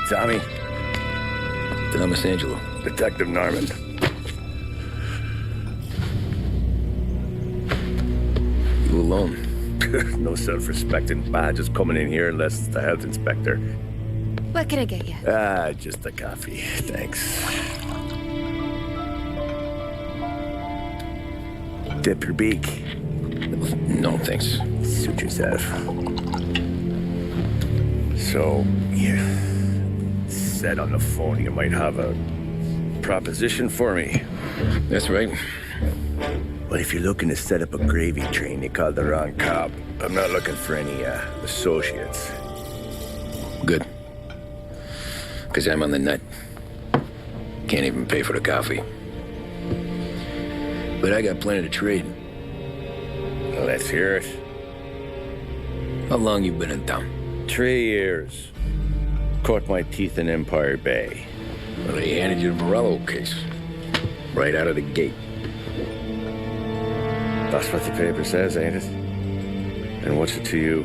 Tommy. Thomas Angelo. Detective Norman. You alone? No self-respecting badges coming in here unless it's the health inspector. What can I get you? Just a coffee. Thanks. Dip your beak. No, thanks. Suit yourself. So, you said on the phone you might have a proposition for me. That's right. Well, if you're looking to set up a gravy train, you called the wrong cop. I'm not looking for any, associates. Good. Because I'm on the nut. Can't even pay for the coffee. But I got plenty to trade. Let's hear it. How long you been in town? 3 years. Caught my teeth in Empire Bay. Well, they handed you the Varmilo case. Right out of the gate. That's what the paper says, ain't it? And what's it to you?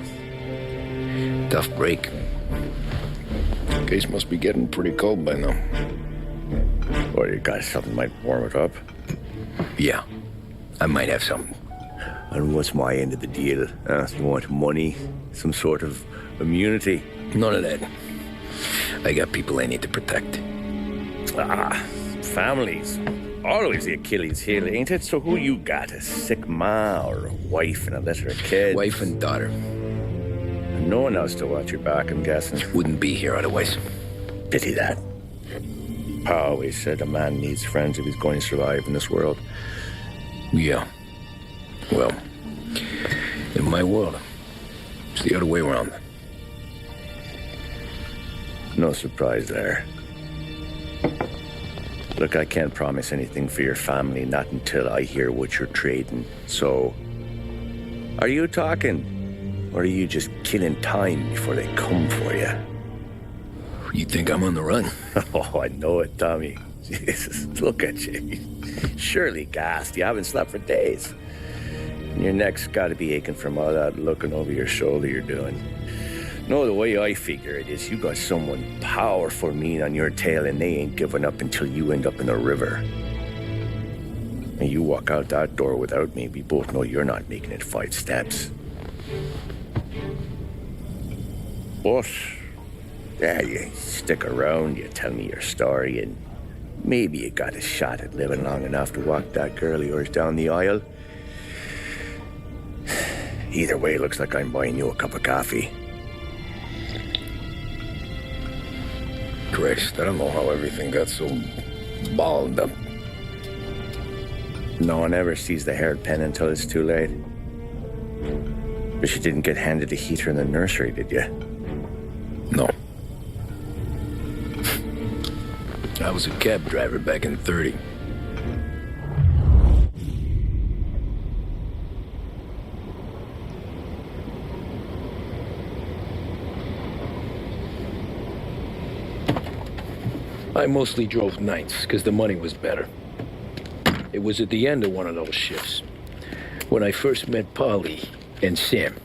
Tough break. Case must be getting pretty cold by now. Or you got something might warm it up? Yeah, I might have something. And what's my end of the deal? You want money? Some sort of immunity? None of that. I got people I need to protect. Families. Always the Achilles heel, ain't it? So who you got? A sick ma or a wife and a litter of kids? Wife and daughter. No one else to watch your back, I'm guessing. Wouldn't be here otherwise. Pity that. Pa always said a man needs friends if he's going to survive in this world. Yeah. Well, in my world, it's the other way around. No surprise there. Look, I can't promise anything for your family, not until I hear what you're trading. So, are you talking? Or are you just killing time before they come for you? You think I'm on the run? Oh, I know it, Tommy. Jesus, look at you. Surely gassed. You haven't slept for days. And your neck's got to be aching from all that looking over your shoulder you're doing. No, the way I figure it is you got someone powerful mean on your tail and they ain't giving up until you end up in a river. And you walk out that door without me, we both know you're not making it 5 steps. But, yeah, you stick around, you tell me your story, and maybe you got a shot at living long enough to walk that girl of yours down the aisle. Either way, it looks like I'm buying you a cup of coffee. Christ, I don't know how everything got so balled up. No one ever sees the haired pen until it's too late. But you didn't get handed a heater in the nursery, did you? No. I was a cab driver back in 30. I mostly drove nights because the money was better. It was at the end of one of those shifts when I first met Polly and Sam.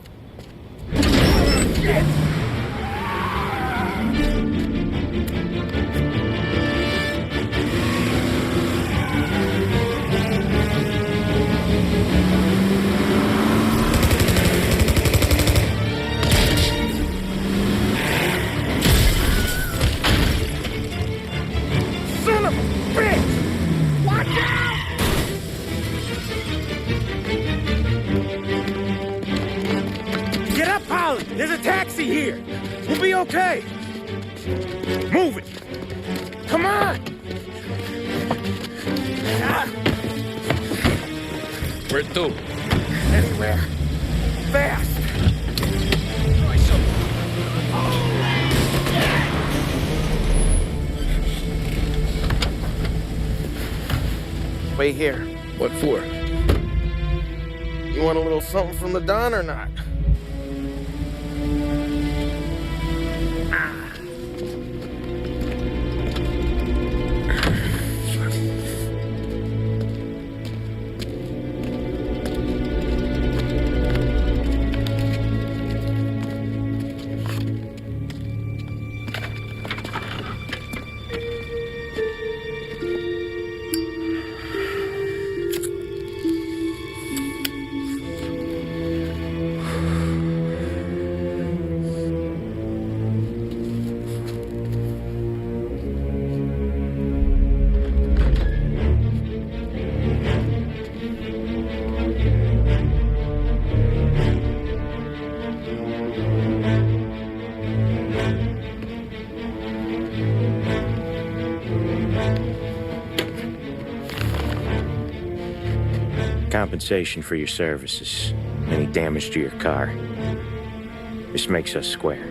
There's a taxi here. We'll be okay. Move it. Come on. Where to? Anywhere. Fast. Wait here. What for? You want a little something from the Don or not? Compensation for your services. Any damage to your car. This makes us square.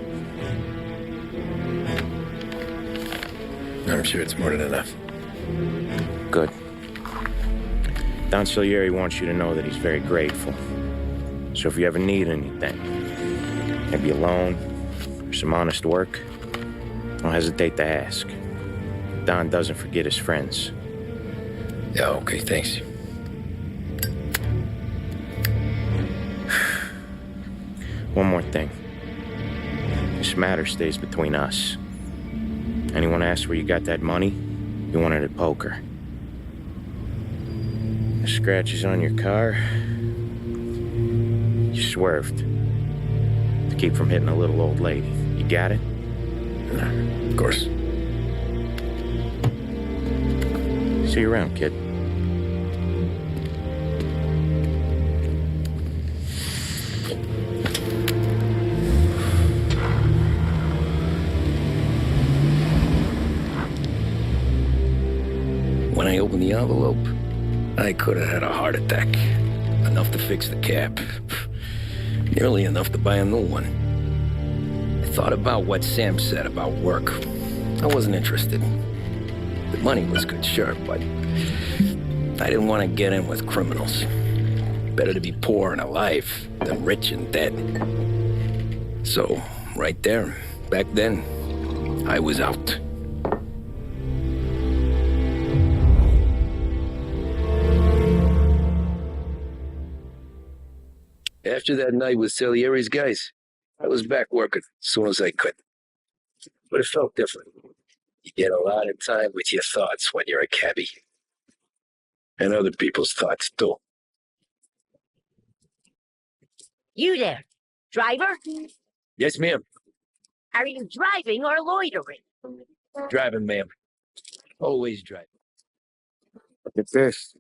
I'm sure it's more than enough. Good. Don Salieri wants you to know that he's very grateful. So if you ever need anything, maybe a loan or some honest work, don't hesitate to ask. Don doesn't forget his friends. Yeah, okay, thanks. One more thing. This matter stays between us. Anyone asks where you got that money, you won it at poker. The scratches on your car, you swerved to keep from hitting a little old lady. You got it? Of course. See you around, kid. When I opened the envelope, I could have had a heart attack. Enough to fix the cab. Nearly enough to buy a new one. I thought about what Sam said about work. I wasn't interested. The money was good, sure, but I didn't want to get in with criminals. Better to be poor and alive than rich and dead. So, right there, back then, I was out. After that night with Salieri's guys, I was back working as soon as I could. But it felt different. You get a lot of time with your thoughts when you're a cabbie. And other people's thoughts, too. You there, driver? Yes, ma'am. Are you driving or loitering? Driving, ma'am. Always driving. Look at this.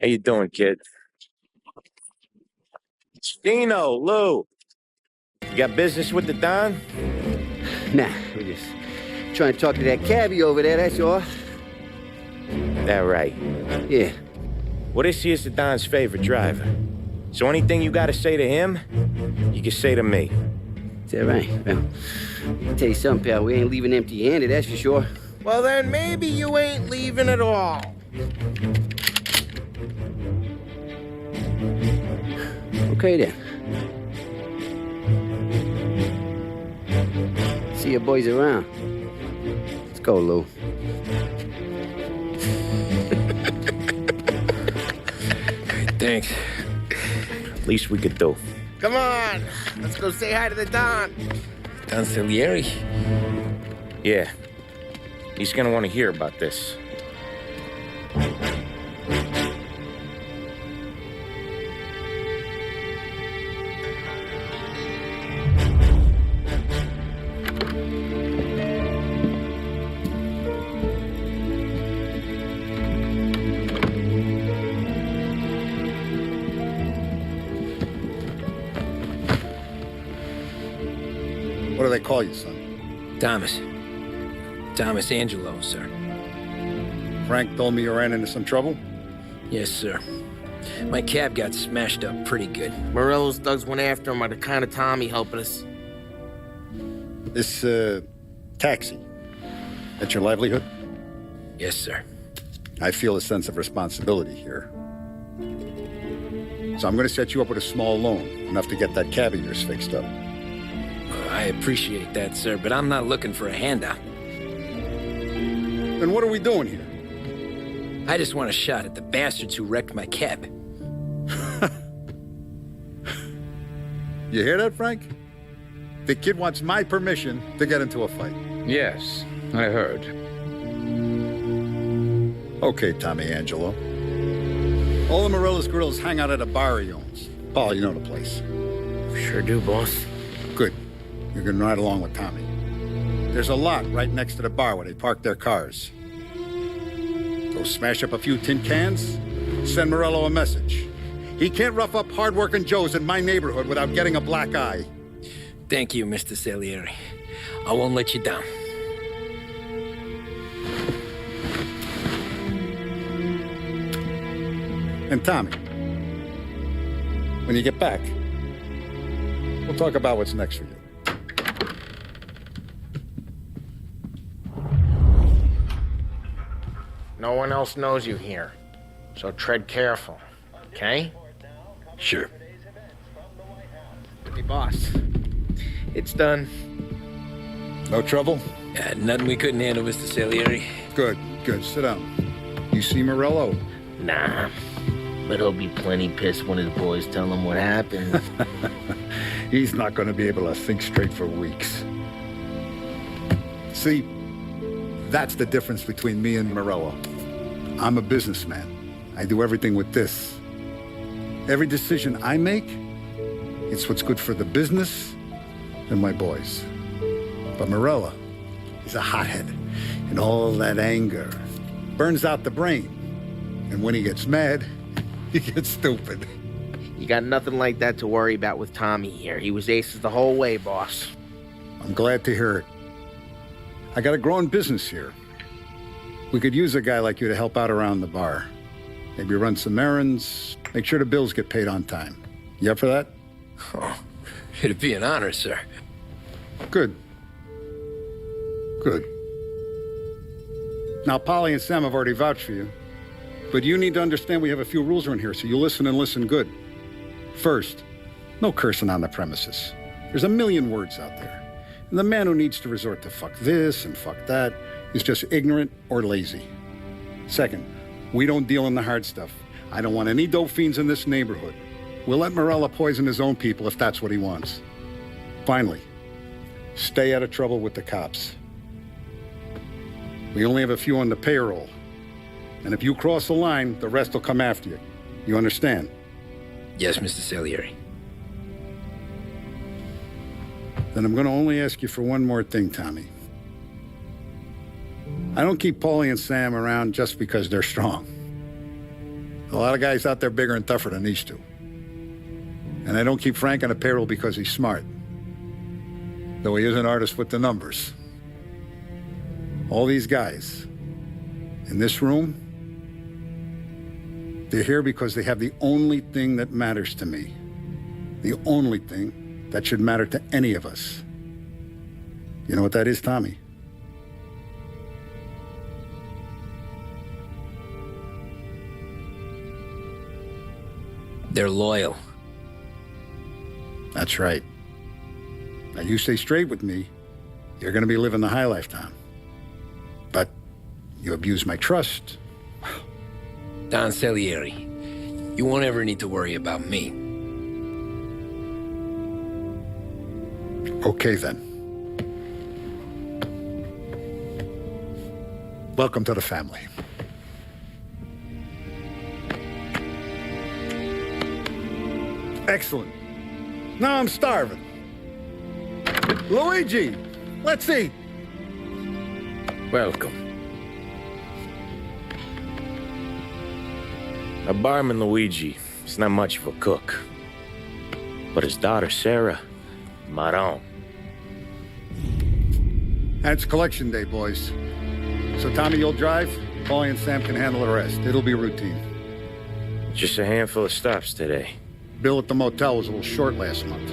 How you doing, kid? Dino, Lou. You got business with the Don? Nah, we're just trying to talk to that cabbie over there, that's all. That right. Yeah. Well, this here's the Don's favorite driver. So anything you gotta say to him, you can say to me. Is that right? Well, I'll tell you something, pal. We ain't leaving empty-handed, that's for sure. Well, then maybe you ain't leaving at all. Okay, then. See your boys around. Let's go, Lou. Thanks. Least we could do. Come on, let's go say hi to the Don. Don Salieri? Yeah. He's gonna want to hear about this. What do they call you, son? Thomas. Thomas Angelo, sir. Frank told me you ran into some trouble? Yes, sir. My cab got smashed up pretty good. Morello's thugs went after him by the kind of Tommy helping us. This, taxi, that's your livelihood? Yes, sir. I feel a sense of responsibility here. So I'm gonna set you up with a small loan, enough to get that cab of yours fixed up. I appreciate that, sir, but I'm not looking for a handout. Then what are we doing here? I just want a shot at the bastards who wrecked my cab. You hear that, Frank? The kid wants my permission to get into a fight. Yes, I heard. Okay, Tommy Angelo. All the Morella's girls hang out at a bar he owns. Paul, you know the place. Sure do, boss. Good. You're gonna ride along with Tommy. There's a lot right next to the bar where they park their cars. Go smash up a few tin cans, send Morello a message. He can't rough up hard-working Joes in my neighborhood without getting a black eye. Thank you, Mr. Salieri. I won't let you down. And Tommy, when you get back, we'll talk about what's next for you. No one else knows you here, so tread careful, okay? Sure. Hey, boss. It's done. No trouble? Nothing we couldn't handle, Mr. Salieri. Good, good. Sit down. You see Morello? Nah, but he'll be plenty pissed when his boys tell him what happened. He's not going to be able to think straight for weeks. See, that's the difference between me and Morello. I'm a businessman. I do everything with this. Every decision I make, it's what's good for the business and my boys. But Morello is a hothead, and all that anger burns out the brain. And when he gets mad, he gets stupid. You got nothing like that to worry about with Tommy here. He was aces the whole way, boss. I'm glad to hear it. I got a growing business here. We could use a guy like you to help out around the bar. Maybe run some errands, make sure the bills get paid on time. You up for that? Oh, it'd be an honor, sir. Good. Good. Now, Polly and Sam have already vouched for you. But you need to understand we have a few rules around here, so you listen and listen good. First, no cursing on the premises. There's a million words out there. And the man who needs to resort to fuck this and fuck that is just ignorant or lazy. Second, we don't deal in the hard stuff. I don't want any dope fiends in this neighborhood. We'll let Morella poison his own people if that's what he wants. Finally, stay out of trouble with the cops. We only have a few on the payroll. And if you cross the line, the rest will come after you. You understand? Yes, Mr. Salieri. Then I'm going to only ask you for one more thing, Tommy. I don't keep Paulie and Sam around just because they're strong. A lot of guys out there bigger and tougher than these two. And I don't keep Frank on a payroll because he's smart. Though he is an artist with the numbers. All these guys in this room, they're here because they have the only thing that matters to me. The only thing that should matter to any of us. You know what that is, Tommy? They're loyal. That's right. Now you stay straight with me, you're gonna be living the high life, Tom. But you abuse my trust. Don Salieri, you won't ever need to worry about me. Okay, then. Welcome to the family. Excellent. Now I'm starving. Luigi, let's eat. Welcome. A barman, Luigi, is not much of a cook. But his daughter, Sarah, Maron. And it's collection day, boys. So Tommy, you'll drive. Paulie and Sam can handle the rest. It'll be routine. Just a handful of stops today. Bill at the motel was a little short last month.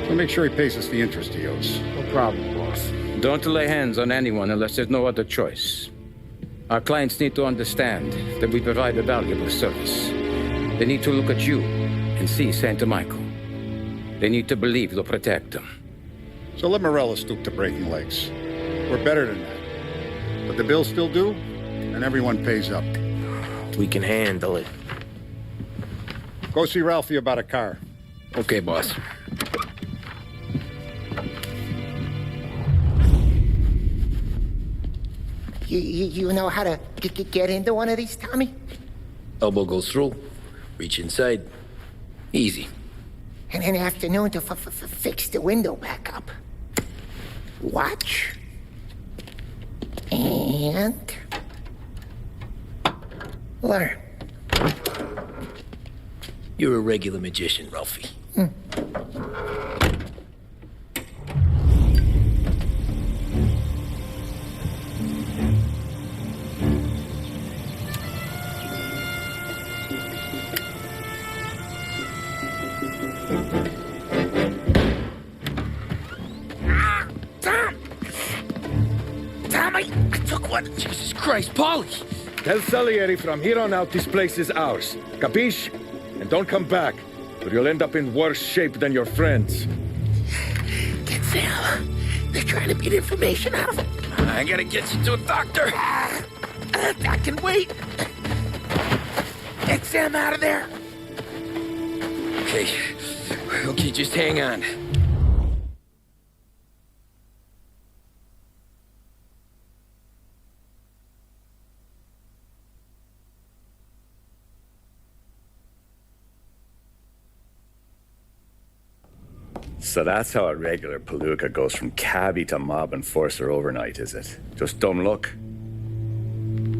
So make sure he pays us the interest he owes. No problem, boss. Don't lay hands on anyone unless there's no other choice. Our clients need to understand that we provide a valuable service. They need to look at you and see Santa Michael. They need to believe you'll protect them. So let Morella stoop to breaking legs. We're better than that. But the bill's still due, and everyone pays up. We can handle it. Go see Ralphie about a car. Okay, boss. You know how to get into one of these, Tommy? Elbow goes through. Reach inside. Easy. And in the afternoon to fix the window back up. Watch. And... learn. You're a regular magician, Ralphie. Tom! Tom, I took one. Jesus Christ, Paulie! Tell Salieri from here on out this place is ours. Capiche? And don't come back, or you'll end up in worse shape than your friends. Get Sam. They're trying to beat information out of him. I gotta get you to a doctor. I can wait. Get Sam out of there. Okay, just hang on. So that's how a regular palooka goes from cabbie to mob enforcer overnight, is it? Just dumb luck?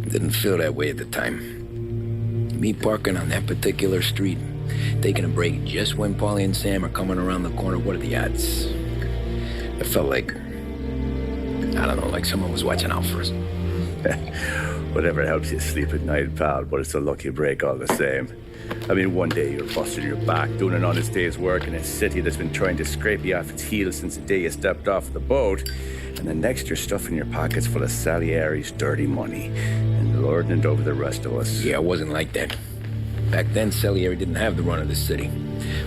Didn't feel that way at the time. Me parking on that particular street, taking a break just when Paulie and Sam are coming around the corner, what are the odds? It felt like, I don't know, like someone was watching out for us. Whatever helps you sleep at night, pal, but it's a lucky break all the same. I mean, one day you're busting your back, doing an honest day's work in a city that's been trying to scrape you off its heels since the day you stepped off the boat, and the next you're stuffing your pockets full of Salieri's dirty money and lording it over the rest of us. Yeah, it wasn't like that. Back then, Salieri didn't have the run of the city.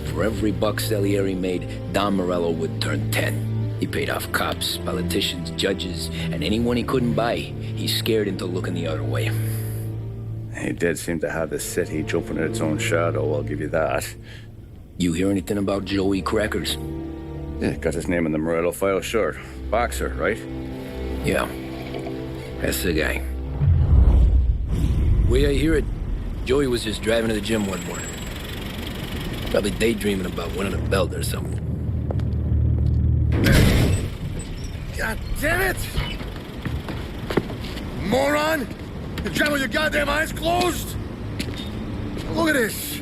For every buck Salieri made, Don Morello would turn 10. He paid off cops, politicians, judges, and anyone he couldn't buy, he scared into looking the other way. He did seem to have the city jumping at its own shadow, I'll give you that. You hear anything about Joey Crackers? Yeah, got his name in the Morello file, sure. Boxer, right? Yeah, that's the guy. Way I hear it, Joey was just driving to the gym one morning. Probably daydreaming about winning a belt or something. God damn it! Moron! You're driving with your goddamn eyes closed? Look at this!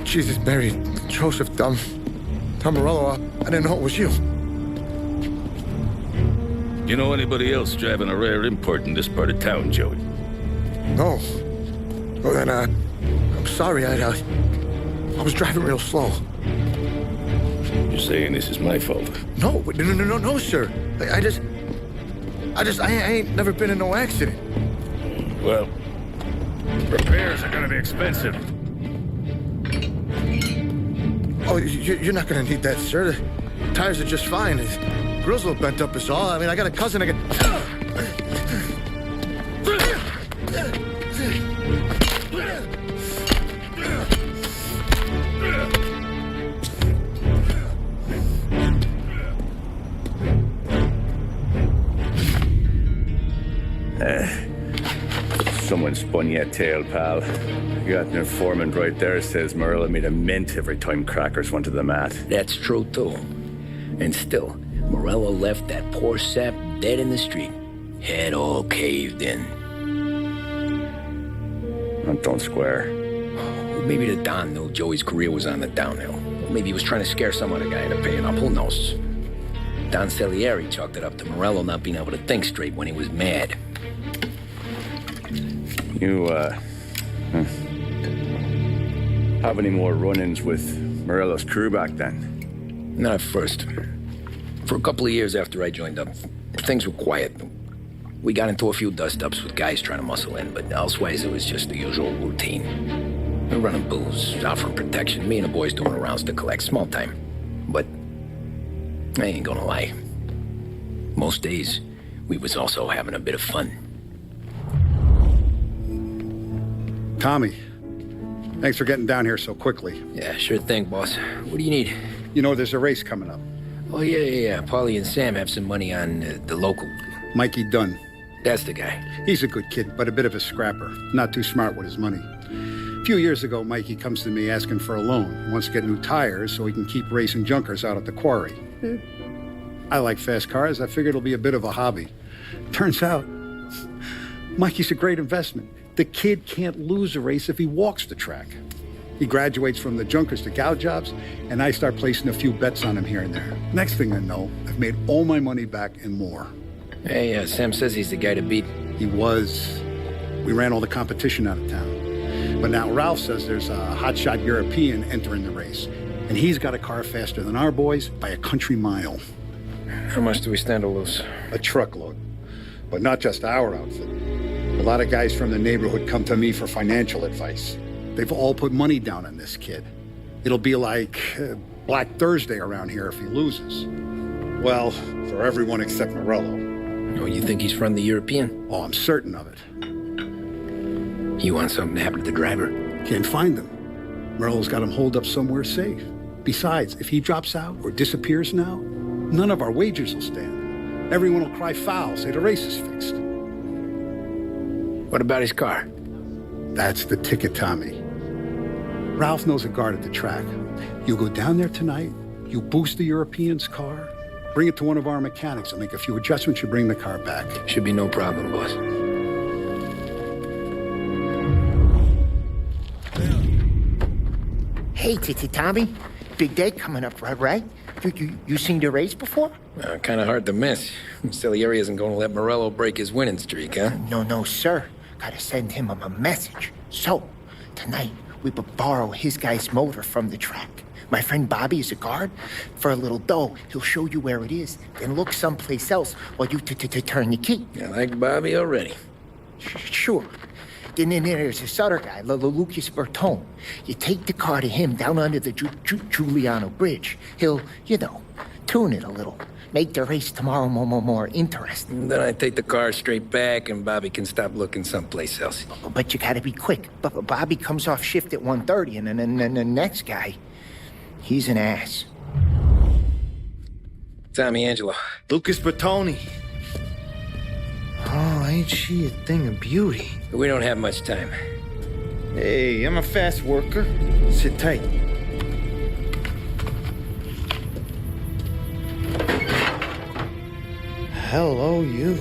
Jesus, Barry, Joseph, Tom Morello, I didn't know it was you. You know anybody else driving a rare import in this part of town, Joey? No. Well, then, I'm sorry, I was driving real slow. You're saying this is my fault? No, sir. I ain't never been in no accident. Well, repairs are gonna be expensive. Oh, you're not gonna need that, sir. The tires are just fine. The grill's a little bent up is all. I mean, I got a cousin I can... Someone spun you a tail, pal. You got an informant right there says Morello made a mint every time Crackers went to the mat. That's true, too. And still, Morello left that poor sap dead in the street. Head all caved in. Don't square. Maybe the Don knew Joey's career was on the downhill. Maybe he was trying to scare some other guy into paying up. Who knows? Don Salieri chalked it up to Morello not being able to think straight when he was mad. You, have any more run-ins with Morello's crew back then? Not at first. For a couple of years after I joined up, things were quiet. We got into a few dust-ups with guys trying to muscle in, but elsewise it was just the usual routine. We're running booze, offering protection, me and the boys doing rounds to collect, small time. But I ain't gonna lie. Most days, we was also having a bit of fun. Tommy, thanks for getting down here so quickly. Yeah, sure thing, boss. What do you need? You know, there's a race coming up. Oh, yeah. Paulie and Sam have some money on the local. Mikey Dunn. That's the guy. He's a good kid, but a bit of a scrapper. Not too smart with his money. A few years ago, Mikey comes to me asking for a loan. He wants to get new tires so he can keep racing junkers out at the quarry. I like fast cars. I figured it'll be a bit of a hobby. Turns out, Mikey's a great investment. The kid can't lose a race if he walks the track. He graduates from the junkers to gal jobs, and I start placing a few bets on him here and there. Next thing I know, I've made all my money back and more. Hey, Sam says he's the guy to beat. He was. We ran all the competition out of town. But now Ralph says there's a hotshot European entering the race. And he's got a car faster than our boys by a country mile. How much do we stand to lose? A truckload. But not just our outfit. A lot of guys from the neighborhood come to me for financial advice. They've all put money down on this kid. It'll be like Black Thursday around here if he loses. Well, for everyone except Morello. Oh, you think he's from the European? Oh, I'm certain of it. You want something to happen to the driver? Can't find him. Morello's got him holed up somewhere safe. Besides, if he drops out or disappears now, none of our wagers will stand. Everyone will cry foul, say the race is fixed. What about his car? That's the ticket, Tommy. Ralph knows a guard at the track. You go down there tonight, you boost the European's car, bring it to one of our mechanics. I'll make a few adjustments, you bring the car back. Should be no problem, boss. Hey, Tommy. Big day coming up, right? You seen the race before? Kind of hard to miss. Salieri isn't going to let Morello break his winning streak, huh? No, sir. Gotta send him a message. So, tonight, we borrow his guy's motor from the track. My friend Bobby is a guard. For a little dough, he'll show you where it is, then look someplace else while you turn the key. I like Bobby already. Sure. Then there's this other guy, Lucas Bertone. You take the car to him down under the Giuliano Bridge. He'll, tune it a little. Make the race tomorrow more interesting. Then I take the car straight back and Bobby can stop looking someplace else. But you gotta be quick. Bobby comes off shift at 1:30, and then the next guy, he's an ass. Tommy Angelo. Lucas Bertone. Oh, ain't she a thing of beauty? We don't have much time. Hey, I'm a fast worker. Sit tight. Hello, you.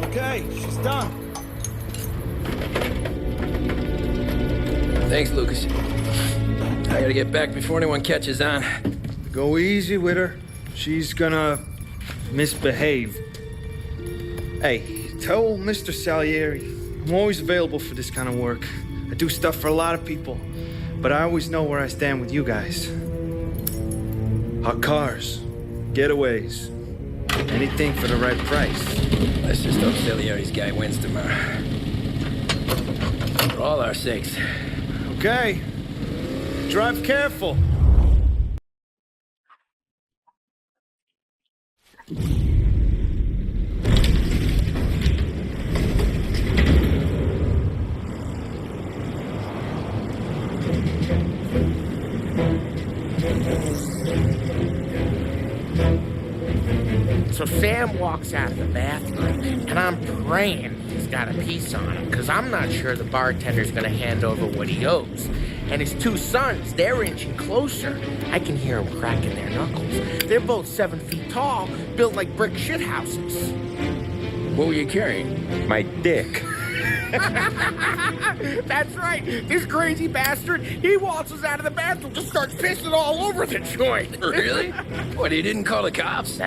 Okay, she's done. Thanks, Lucas. I gotta get back before anyone catches on. Go easy with her. She's gonna misbehave. Hey, tell Mr. Salieri I'm always available for this kind of work. I do stuff for a lot of people, but I always know where I stand with you guys. Hot cars, getaways, anything for the right price. Let's just hope Salieri's guy wins tomorrow. For all our sakes. Okay. Drive careful. So Sam walks out of the bathroom, and I'm praying he's got a piece on him, because I'm not sure the bartender's going to hand over what he owes. And his two sons, they're inching closer. I can hear them cracking their knuckles. They're both 7 feet tall, built like brick shithouses. What were you carrying? My dick. That's right. This crazy bastard, he waltzes out of the bathroom, just starts pissing all over the joint. Really? What, he didn't call the cops?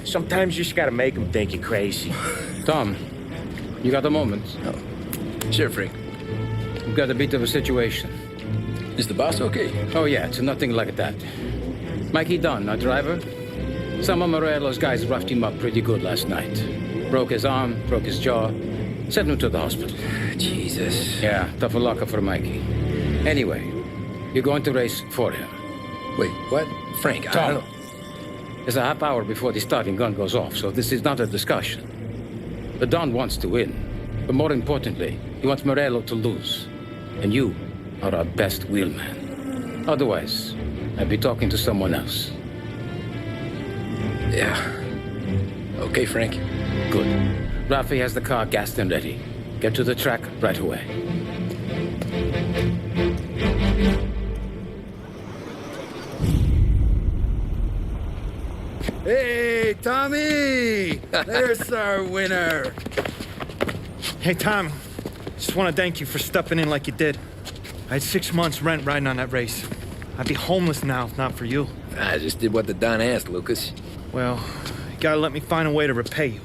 Sometimes you just gotta make them think you're crazy. Tom, you got a moment? Oh. Sure, Frank. We've got a bit of a situation. Is the boss okay? Oh, yeah, it's nothing like that. Mikey Dunn, our driver. Some of Morello's guys roughed him up pretty good last night. Broke his arm, broke his jaw. Sent him to the hospital. Jesus. Yeah, tough luck for Mikey. Anyway, you're going to race for him. Wait, what? Frank, Tom, I don't know. It's a half hour before the starting gun goes off, so this is not a discussion. The Don wants to win, but more importantly, he wants Morello to lose. And you are our best wheelman. Otherwise, I'd be talking to someone else. Yeah. Okay, Frank. Good. Rafi has the car gassed and ready. Get to the track right away. Hey, Tommy! There's our winner. Hey, Tom. Just want to thank you for stepping in like you did. I had 6 months rent riding on that race. I'd be homeless now if not for you. I just did what the Don asked, Lucas. Well, you gotta let me find a way to repay you.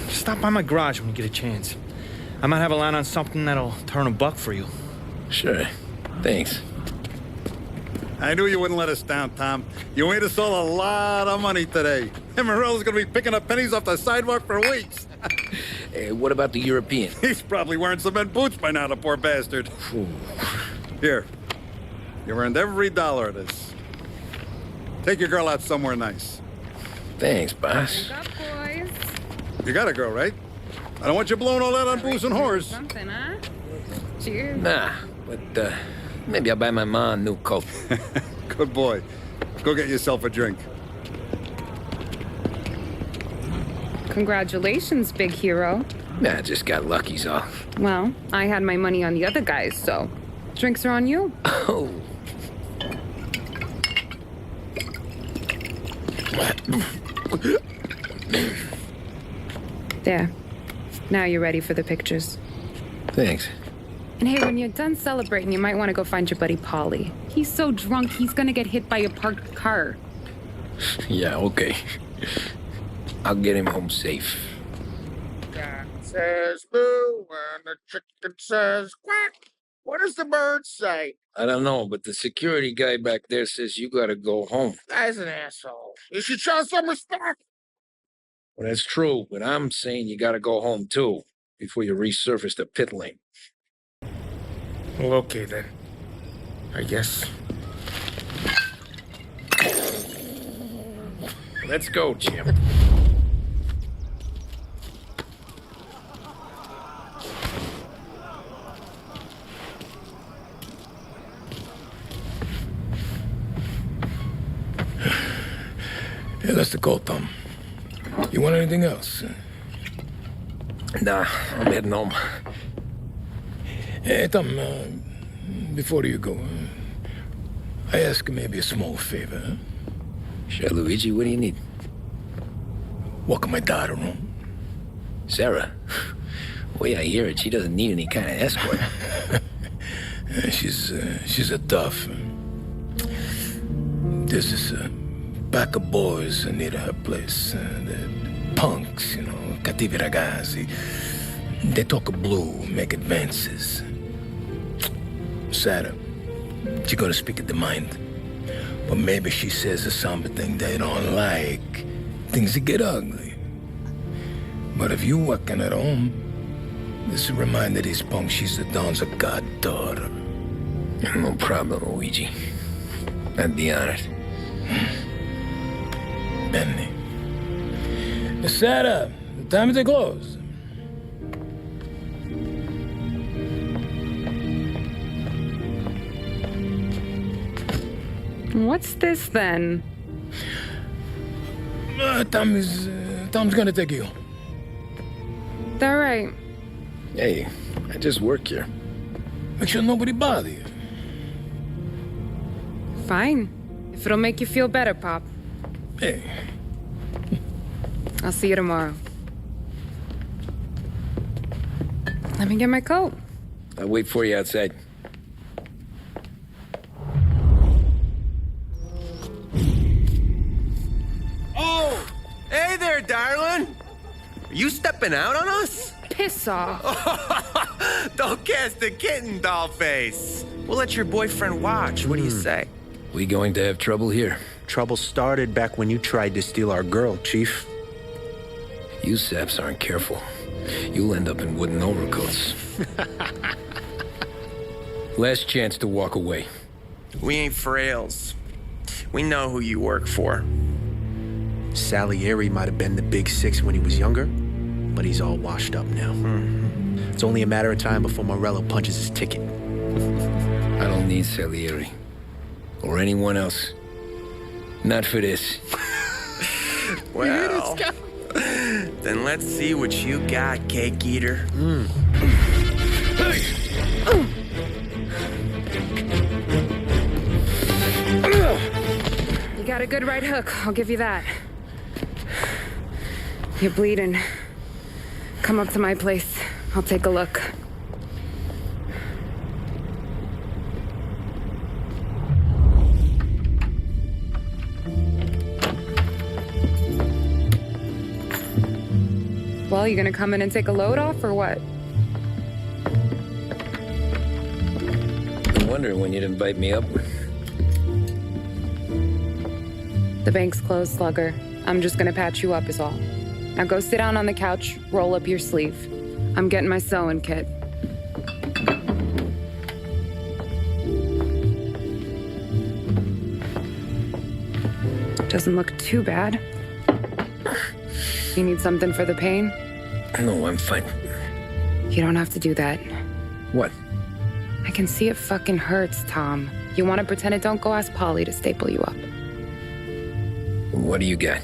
Stop by my garage when you get a chance. I might have a line on something that'll turn $1 for you. Sure. Thanks. I knew you wouldn't let us down, Tom. You made us all a lot of money today. And Morello's gonna be picking up pennies off the sidewalk for weeks. Hey, what about the European? He's probably wearing cement boots by now, the poor bastard. Here. You earned every dollar of this. Take your girl out somewhere nice. Thanks, boss. Wake up, boys. You got a girl, right? I don't want you blowing all that on booze and whores. Something, huh? Cheers. Nah, but maybe I'll buy my ma a new coat. Good boy. Go get yourself a drink. Congratulations, big hero. Nah, just got lucky's all. Well, I had my money on the other guys, so drinks are on you. Oh. There. Now you're ready for the pictures. Thanks. And hey, when you're done celebrating, you might want to go find your buddy Paulie. He's so drunk, he's gonna get hit by a parked car. Yeah, okay. I'll get him home safe. Cat says boo and the chicken says quack. What does the bird say? I don't know, but the security guy back there says you gotta go home. Guy's an asshole. You should show some respect. Well, that's true, but I'm saying you gotta go home too, before you resurface the pit lane. Well, okay then. I guess. Let's go, Jim. Yeah, that's the call, Tom. You want anything else? Nah, I'm heading home. Hey, Tom, before you go, I ask maybe a small favor. Huh? Sure, Luigi, what do you need? Walk my daughter home. Sarah? The way I hear it, she doesn't need any kind of escort. She's a tough. There's this pack of boys near her place. The punks, cattivi ragazzi. They talk blue, make advances. Sarah, she gonna speak at the mind. But maybe she says something they don't like. Things get ugly. But if you working at home, this reminder these punks she's the Don's a goddaughter. No problem, Luigi. I'd be honored. Benny. Sarah, time to close. What's this then? Tom's gonna take you. All right. Hey, I just work here. Make sure nobody bother you. Fine. If it'll make you feel better, Pop. Hey. I'll see you tomorrow. Let me get my coat. I'll wait for you outside. Oh! Hey there, darling! Are you stepping out on us? Piss off. Don't cast the kitten, dollface. We'll let your boyfriend watch. What do you say? We going to have trouble here? Trouble started back when you tried to steal our girl, Chief. You saps aren't careful. You'll end up in wooden overcoats. Last chance to walk away. We ain't frails. We know who you work for. Salieri might have been the big six when he was younger, but he's all washed up now. It's only a matter of time before Morello punches his ticket. I don't need Salieri. Or anyone else. Not for this. Well, then let's see what you got, cake eater. You got a good right hook, I'll give you that. You're bleeding. Come up to my place. I'll take a look. Well, you gonna come in and take a load off, or what? I'm wondering when you'd invite me up. The bank's closed, Slugger. I'm just gonna patch you up is all. Now go sit down on the couch, roll up your sleeve. I'm getting my sewing kit. Doesn't look too bad. You need something for the pain? No, I'm fine. You don't have to do that. What? I can see it fucking hurts, Tom. You want to pretend it don't go ask Polly to staple you up. What do you got?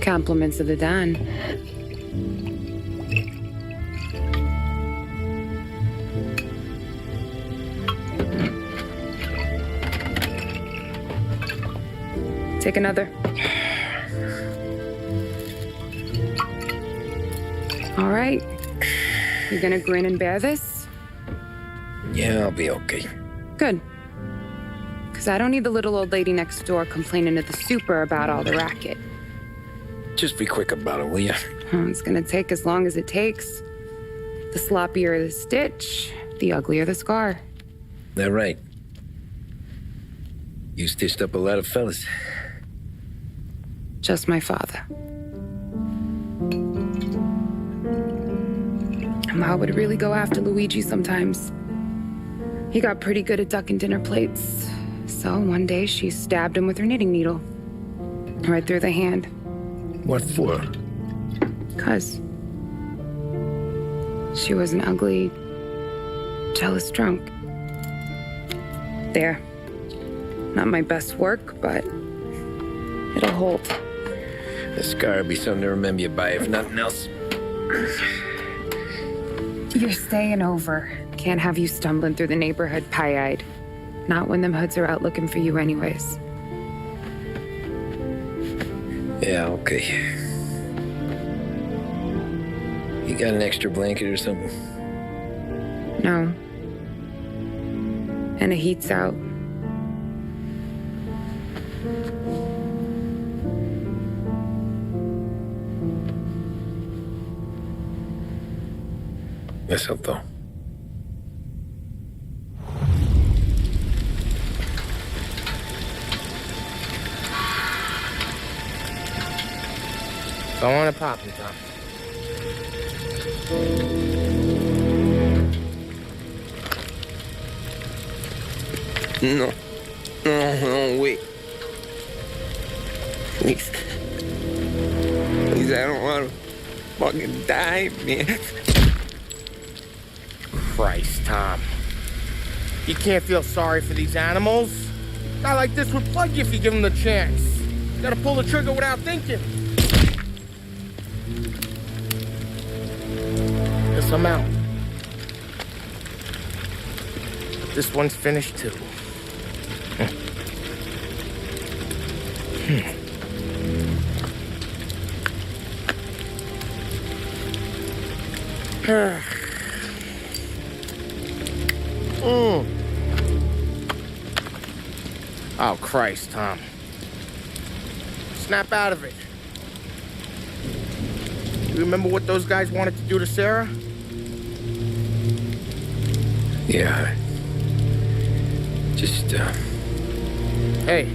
Compliments of the Don. Take another. All right. You gonna grin and bear this? Yeah, I'll be okay. Good. Because I don't need the little old lady next door complaining to the super about all the racket. Just be quick about it, will ya? It's gonna take as long as it takes. The sloppier the stitch, the uglier the scar. That right. You stitched up a lot of fellas. Just my father. Ma would really go after Luigi sometimes. He got pretty good at ducking dinner plates. So one day she stabbed him with her knitting needle. Right through the hand. What for? 'Cause she was an ugly, jealous drunk. There. Not my best work, but it'll hold. The scar will be something to remember you by, if nothing else. You're staying over. Can't have you stumbling through the neighborhood pie-eyed. Not when them hoods are out looking for you anyways. Yeah, okay. You got an extra blanket or something? No. And the heat's out. Yes, I'll go. Go on and pop him, Tom. No. No, wait. Please. Please, I don't want to fucking die, man. Christ, Tom. You can't feel sorry for these animals. A guy like this would plug you if you give him the chance. You gotta pull the trigger without thinking. Guess I'm out. But this one's finished too. Oh, Christ, Tom. Snap out of it. You remember what those guys wanted to do to Sarah? Yeah. Just, Hey.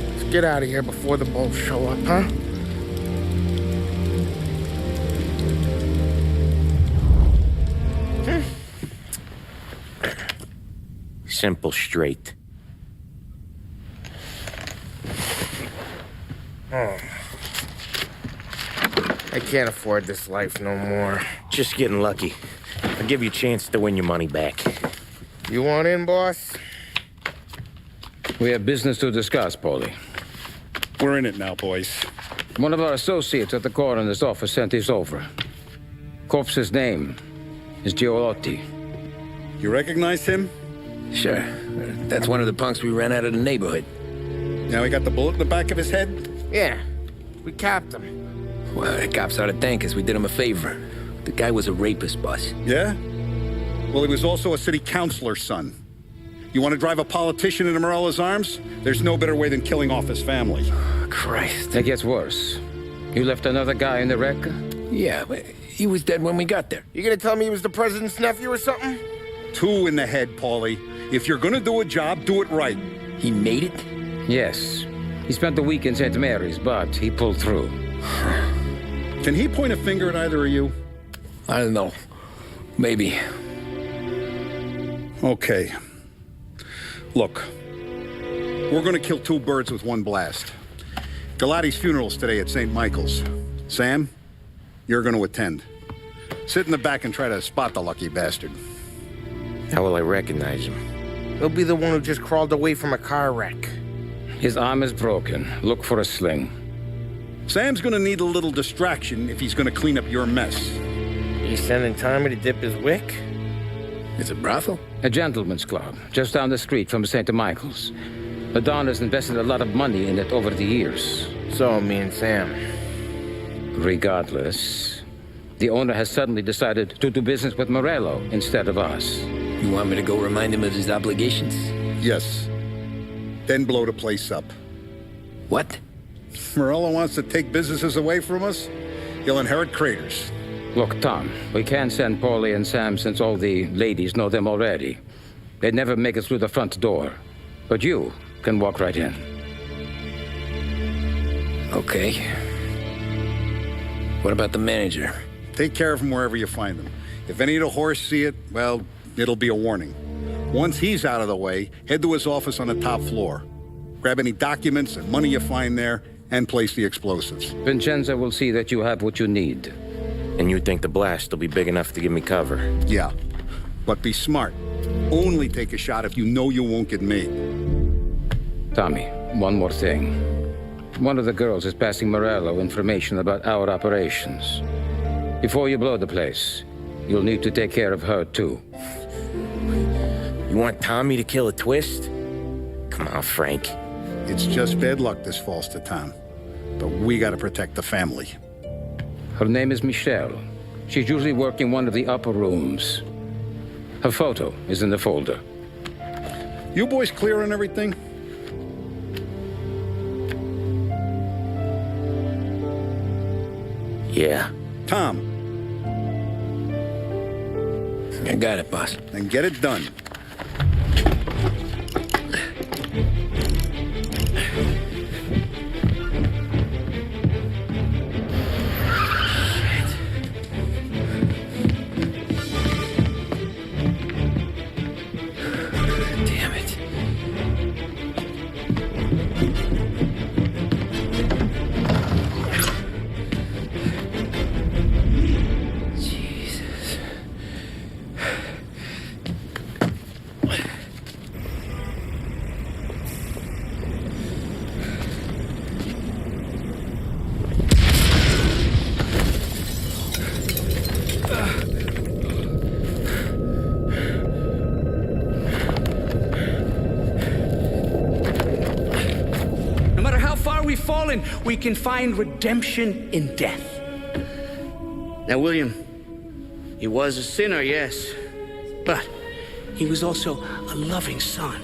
Let's get out of here before the bulls show up, huh? Simple, straight. Oh. I can't afford this life no more. Just getting lucky. I'll give you a chance to win your money back. You want in, boss? We have business to discuss, Paulie. We're in it now, boys. One of our associates at the coroner's office sent this over. Corpse's name is Giolotti. You recognize him? Sure. That's one of the punks we ran out of the neighborhood. Now he got the bullet in the back of his head? Yeah. We capped him. Well, the cops ought to thank us. We did him a favor. The guy was a rapist, boss. Yeah? Well, he was also a city councilor's son. You want to drive a politician into Morella's arms? There's no better way than killing off his family. Christ. It gets worse. You left another guy in the wreck? Yeah, but he was dead when we got there. You gonna tell me he was the president's nephew or something? 2 in the head, Paulie. If you're gonna do a job, do it right. He made it? Yes. He spent the week in St. Mary's, but he pulled through. Can he point a finger at either of you? I don't know. Maybe. Okay. Look, we're gonna kill 2 birds with 1 blast. Galati's funeral's today at St. Michael's. Sam, you're gonna attend. Sit in the back and try to spot the lucky bastard. How will I recognize him? He'll be the one who just crawled away from a car wreck. His arm is broken. Look for a sling. Sam's gonna need a little distraction if he's gonna clean up your mess. You sending Tommy to dip his wick? It's a brothel? A gentleman's club, just down the street from St. Michael's. The Don has invested a lot of money in it over the years. So, me and Sam. Regardless, the owner has suddenly decided to do business with Morello instead of us. You want me to go remind him of his obligations? Yes. Then blow the place up. What? Morello wants to take businesses away from us? He'll inherit craters. Look, Tom, we can't send Paulie and Sam since all the ladies know them already. They'd never make it through the front door. But you can walk right in. Okay. What about the manager? Take care of him wherever you find him. If any of the whores see it, well, it'll be a warning. Once he's out of the way, head to his office on the top floor. Grab any documents and money you find there, and place the explosives. Vincenzo will see that you have what you need. And you think the blast will be big enough to give me cover? Yeah, but be smart. Only take a shot if you know you won't get made. Tommy, one more thing. One of the girls is passing Morello information about our operations. Before you blow the place, you'll need to take care of her, too. You want Tommy to kill a twist? Come on, Frank. It's just bad luck this falls to Tom. But we gotta protect the family. Her name is Michelle. She's usually working one of the upper rooms. Her photo is in the folder. You boys clear on everything? Yeah. Tom. I got it, boss. Then get it done. We can find redemption in death. Now, William, he was a sinner, yes, but he was also a loving son,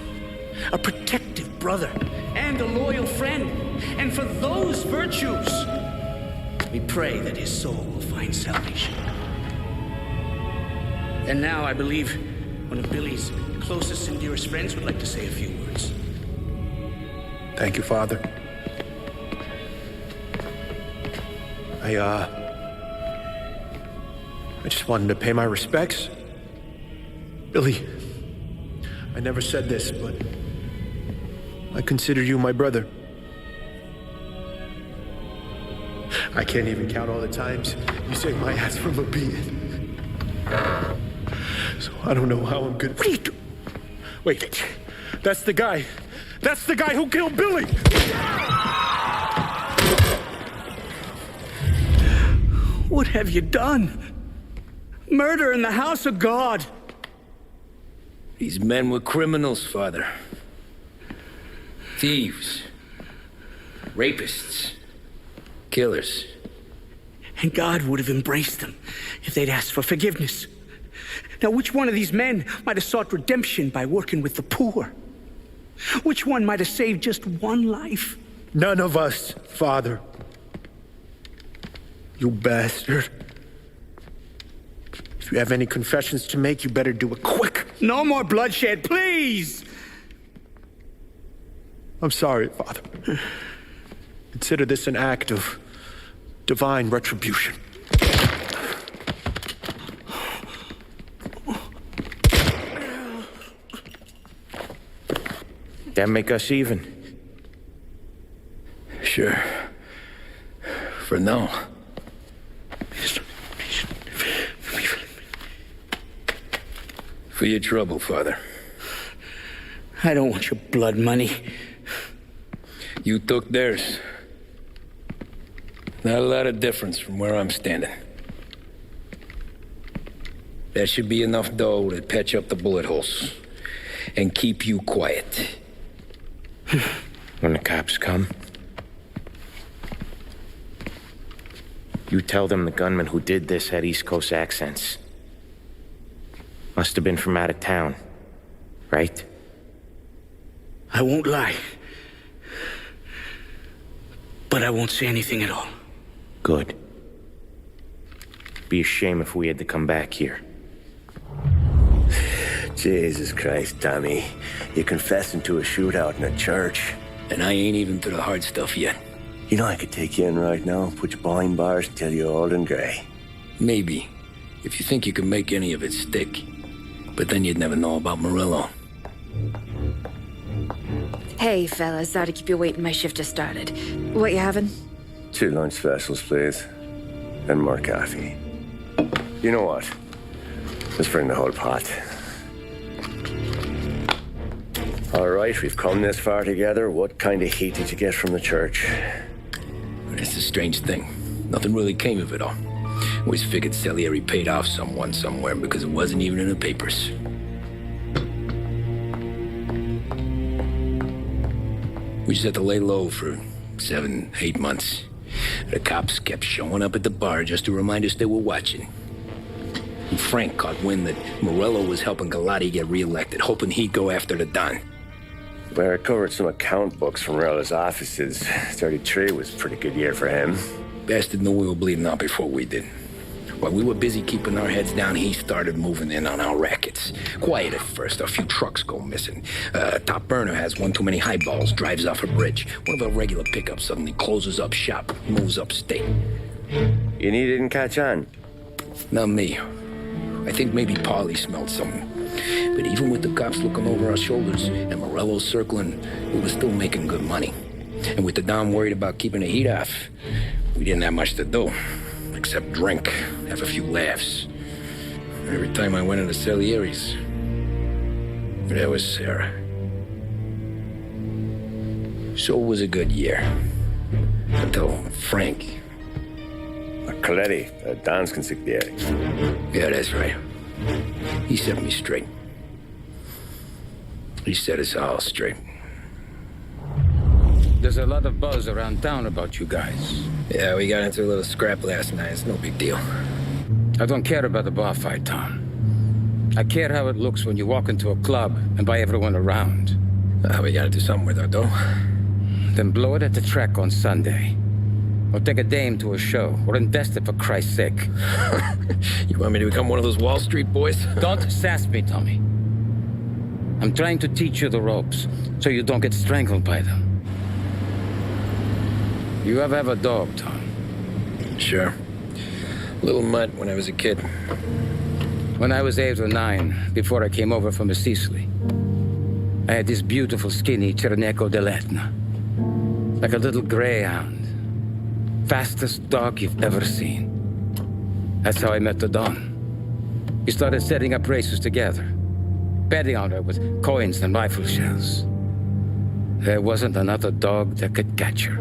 a protective brother, and a loyal friend. And for those virtues, we pray that his soul will find salvation. And now I believe one of Billy's closest and dearest friends would like to say a few words. Thank you, Father. I just wanted to pay my respects. Billy, I never said this, but I consider you my brother. I can't even count all the times you saved my ass from a beating. So I don't know how I'm gonna... What are you doing? Wait, that's the guy. That's the guy who killed Billy! What have you done? Murder in the house of God. These men were criminals, Father. Thieves. Rapists. Killers. And God would have embraced them if they'd asked for forgiveness. Now, which one of these men might have sought redemption by working with the poor? Which one might have saved just one life? None of us, Father. You bastard. If you have any confessions to make, you better do it quick. No more bloodshed, please! I'm sorry, Father. Consider this an act of divine retribution. That make us even? Sure. For now. For your trouble, Father. I don't want your blood money. You took theirs. Not a lot of difference from where I'm standing. That should be enough dough to patch up the bullet holes and keep you quiet. When the cops come, you tell them the gunman who did this had East Coast accents. Must have been from out of town, right? I won't lie. But I won't say anything at all. Good. Be a shame if we had to come back here. Jesus Christ, Tommy. You're confessing to a shootout in a church. And I ain't even to the hard stuff yet. You know I could take you in right now, put you behind bars until you're old and gray. Maybe. If you think you can make any of it stick. But then you'd never know about Morello. Hey, fellas. Sorry to keep you waiting. My shift just started. What you having? 2 lunch specials, please. And more coffee. You know what? Let's bring the whole pot. All right, we've come this far together. What kind of heat did you get from the church? That's the strange thing. Nothing really came of it all. Always figured Salieri paid off someone somewhere because it wasn't even in the papers. We just had to lay low for 7, 8 months. The cops kept showing up at the bar just to remind us they were watching. And Frank caught wind that Morello was helping Galati get reelected, hoping he'd go after the Don. Well, I recovered some account books from Morello's offices. 33 was a pretty good year for him. Bastard knew we were bleeding out before we did. While we were busy keeping our heads down, he started moving in on our rackets. Quiet at first, a few trucks go missing. Top burner has one too many highballs, drives off a bridge. One of our regular pickups suddenly closes up shop, moves upstate. You didn't catch on? Not me. I think maybe Paulie smelled something. But even with the cops looking over our shoulders and Morello circling, we were still making good money. And with the Don worried about keeping the heat off, we didn't have much to do. Except drink, have a few laughs. Every time I went into Salieri's, there was Sarah. So it was a good year. Until Frank. Coletti, Don's consigliere. Yeah, that's right. He set me straight. He set us all straight. There's a lot of buzz around town about you guys. Yeah, we got into a little scrap last night. It's no big deal. I don't care about the bar fight, Tom. I care how it looks when you walk into a club and buy everyone around. We gotta do something with our dough. Then blow it at the track on Sunday. Or take a dame to a show. Or invest it for Christ's sake. You want me to become one of those Wall Street boys? Don't sass me, Tommy. I'm trying to teach you the ropes so you don't get strangled by them. You ever have a dog, Tom? Sure. Little mutt when I was a kid. When I was 8 or 9, before I came over from Sicily, I had this beautiful, skinny Cerneco dell'Etna. Like a little greyhound. Fastest dog you've ever seen. That's how I met the Don. We started setting up races together. Betting on her with coins and rifle shells. There wasn't another dog that could catch her.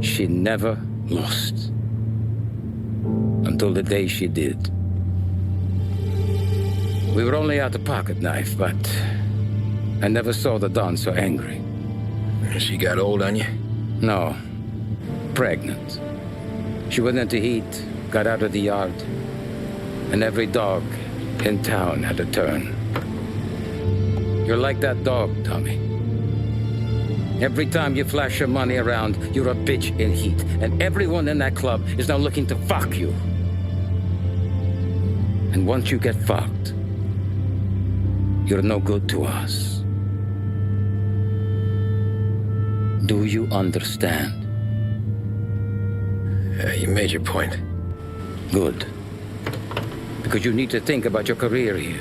She never lost. Until the day she did. We were only out a pocket knife, but I never saw the Don so angry. She got old on you? No. Pregnant. She went into heat, got out of the yard, and every dog in town had a turn. You're like that dog, Tommy. Every time you flash your money around, you're a bitch in heat. And everyone in that club is now looking to fuck you. And once you get fucked, you're no good to us. Do you understand? You made your point. Good. Because you need to think about your career here.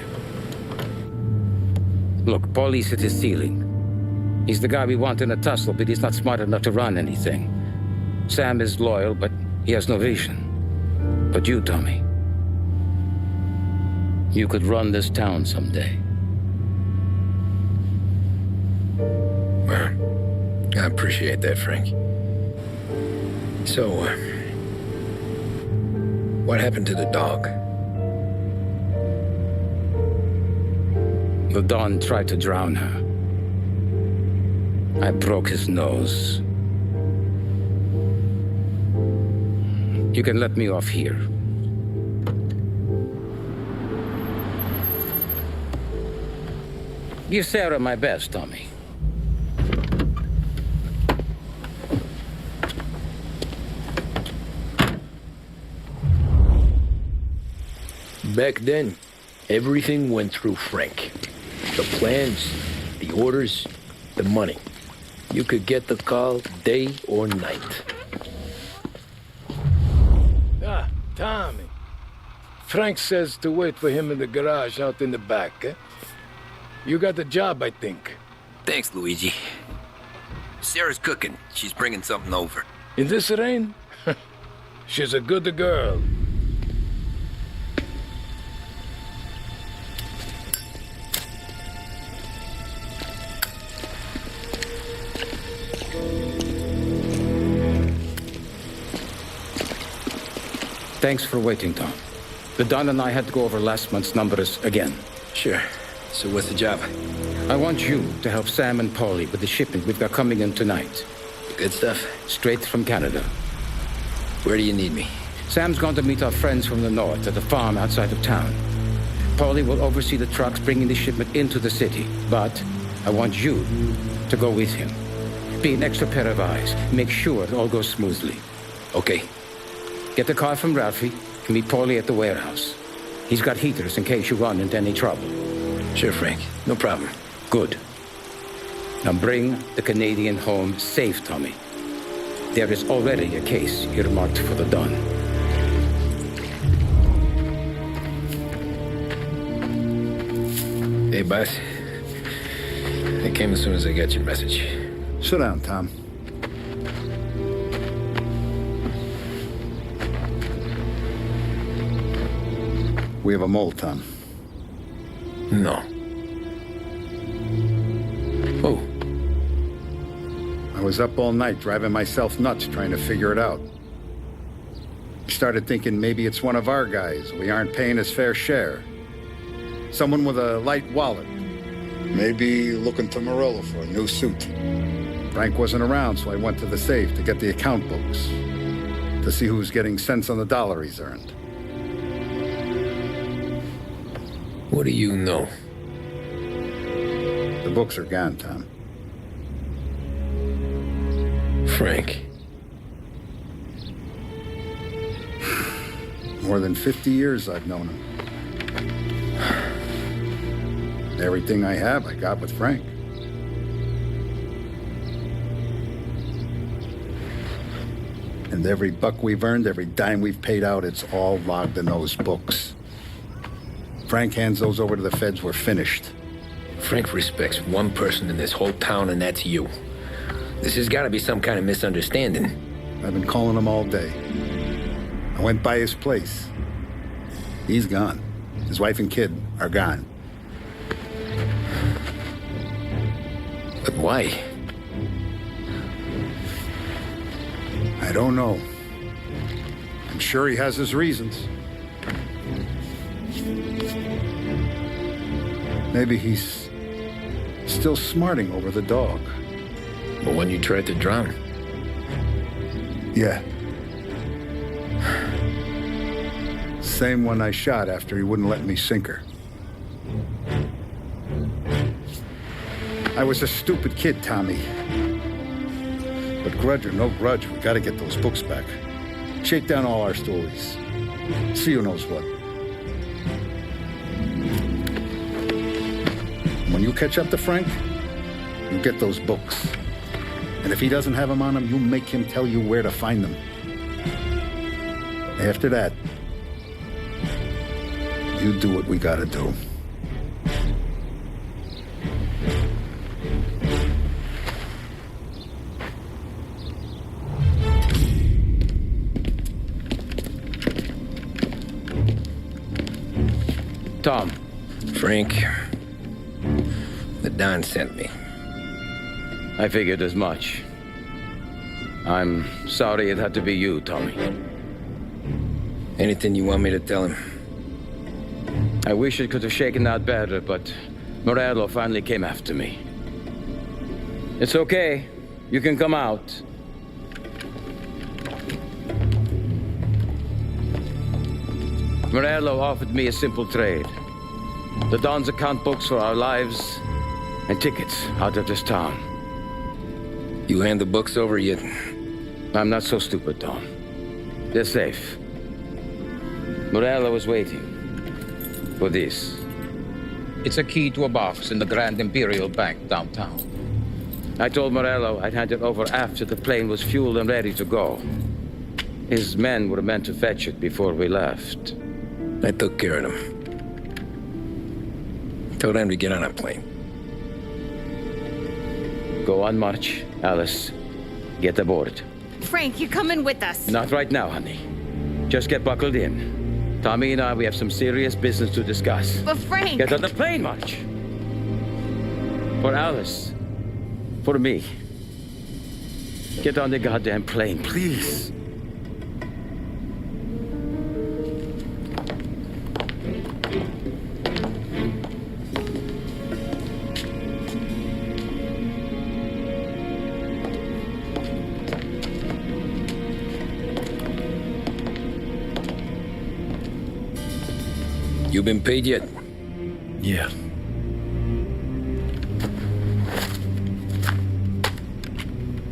Look, Paulie's at his ceiling. He's the guy we want in a tussle, but he's not smart enough to run anything. Sam is loyal, but he has no vision. But you, Tommy, you could run this town someday. Well, I appreciate that, Frank. So, what happened to the dog? The Don tried to drown her. I broke his nose. You can let me off here. Give Sarah my best, Tommy. Back then, everything went through Frank. The plans, the orders, the money. You could get the call day or night. Ah, Tommy. Frank says to wait for him in the garage out in the back, eh? You got the job, I think. Thanks, Luigi. Sarah's cooking. She's bringing something over. In this rain? She's a good girl. Thanks for waiting, Tom. The Don and I had to go over last month's numbers again. Sure. So what's the job? I want you to help Sam and Paulie with the shipment we've got coming in tonight. Good stuff? Straight from Canada. Where do you need me? Sam's going to meet our friends from the north at a farm outside of town. Paulie will oversee the trucks bringing the shipment into the city. But I want you to go with him. Be an extra pair of eyes. Make sure it all goes smoothly. Okay. Get the car from Ralphie and meet Paulie at the warehouse. He's got heaters in case you run into any trouble. Sure, Frank. No problem. Good. Now bring the Canadian home safe, Tommy. There is already a case earmarked for the Don. Hey, boss. I came as soon as I got your message. Sit down, Tom. We have a mole, Tom. No. Oh. I was up all night driving myself nuts trying to figure it out. I started thinking maybe it's one of our guys. We aren't paying his fair share. Someone with a light wallet. Maybe looking to Morello for a new suit. Frank wasn't around, so I went to the safe to get the account books. To see who's getting cents on the dollar he's earned. What do you know? The books are gone, Tom. Frank. More than 50 years I've known him. Everything I have, I got with Frank. And every buck we've earned, every dime we've paid out, it's all logged in those books. Frank hands those over to the feds, we're finished. Frank respects one person in this whole town, and that's you. This has got to be some kind of misunderstanding. I've been calling him all day. I went by his place. He's gone. His wife and kid are gone. But why? I don't know. I'm sure he has his reasons. Maybe he's still smarting over the dog. The one you tried to drown? Yeah. same one I shot after he wouldn't let me sink her. I was a stupid kid, Tommy. But grudge or no grudge, we gotta get those books back. Shake down all our stories. See who knows what. When you catch up to Frank, you get those books. And if he doesn't have them on him, you make him tell you where to find them. After that, you do what we gotta do. Tom. Frank. The Don sent me. I figured as much. I'm sorry it had to be you, Tommy. Anything you want me to tell him? I wish it could have shaken out better, but Morello finally came after me. It's okay. You can come out. Morello offered me a simple trade. The Don's account books for our lives and tickets out of this town. You hand the books over yet? I'm not so stupid, Don. They're safe. Morello was waiting for this. It's a key to a box in the Grand Imperial Bank downtown. I told Morello I'd hand it over after the plane was fueled and ready to go. His men were meant to fetch it before we left. I took care of them. Told them to get on a plane. Go on, March. Alice, get aboard. Frank, you're coming with us. Not right now, honey. Just get buckled in. Tommy and I, we have some serious business to discuss. But Frank... Get on the plane, March. For Alice. For me. Get on the goddamn plane, please. You been paid yet? Yeah.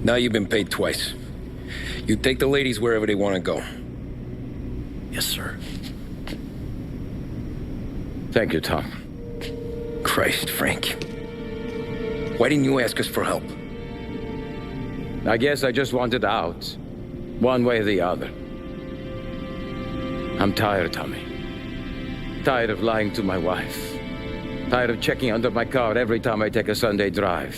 Now you've been paid twice. You take the ladies wherever they want to go. Yes, sir. Thank you, Tom. Christ, Frank. Why didn't you ask us for help? I guess I just wanted out. One way or the other. I'm tired, Tommy. Tired of lying to my wife. Tired of checking under my car every time I take a Sunday drive.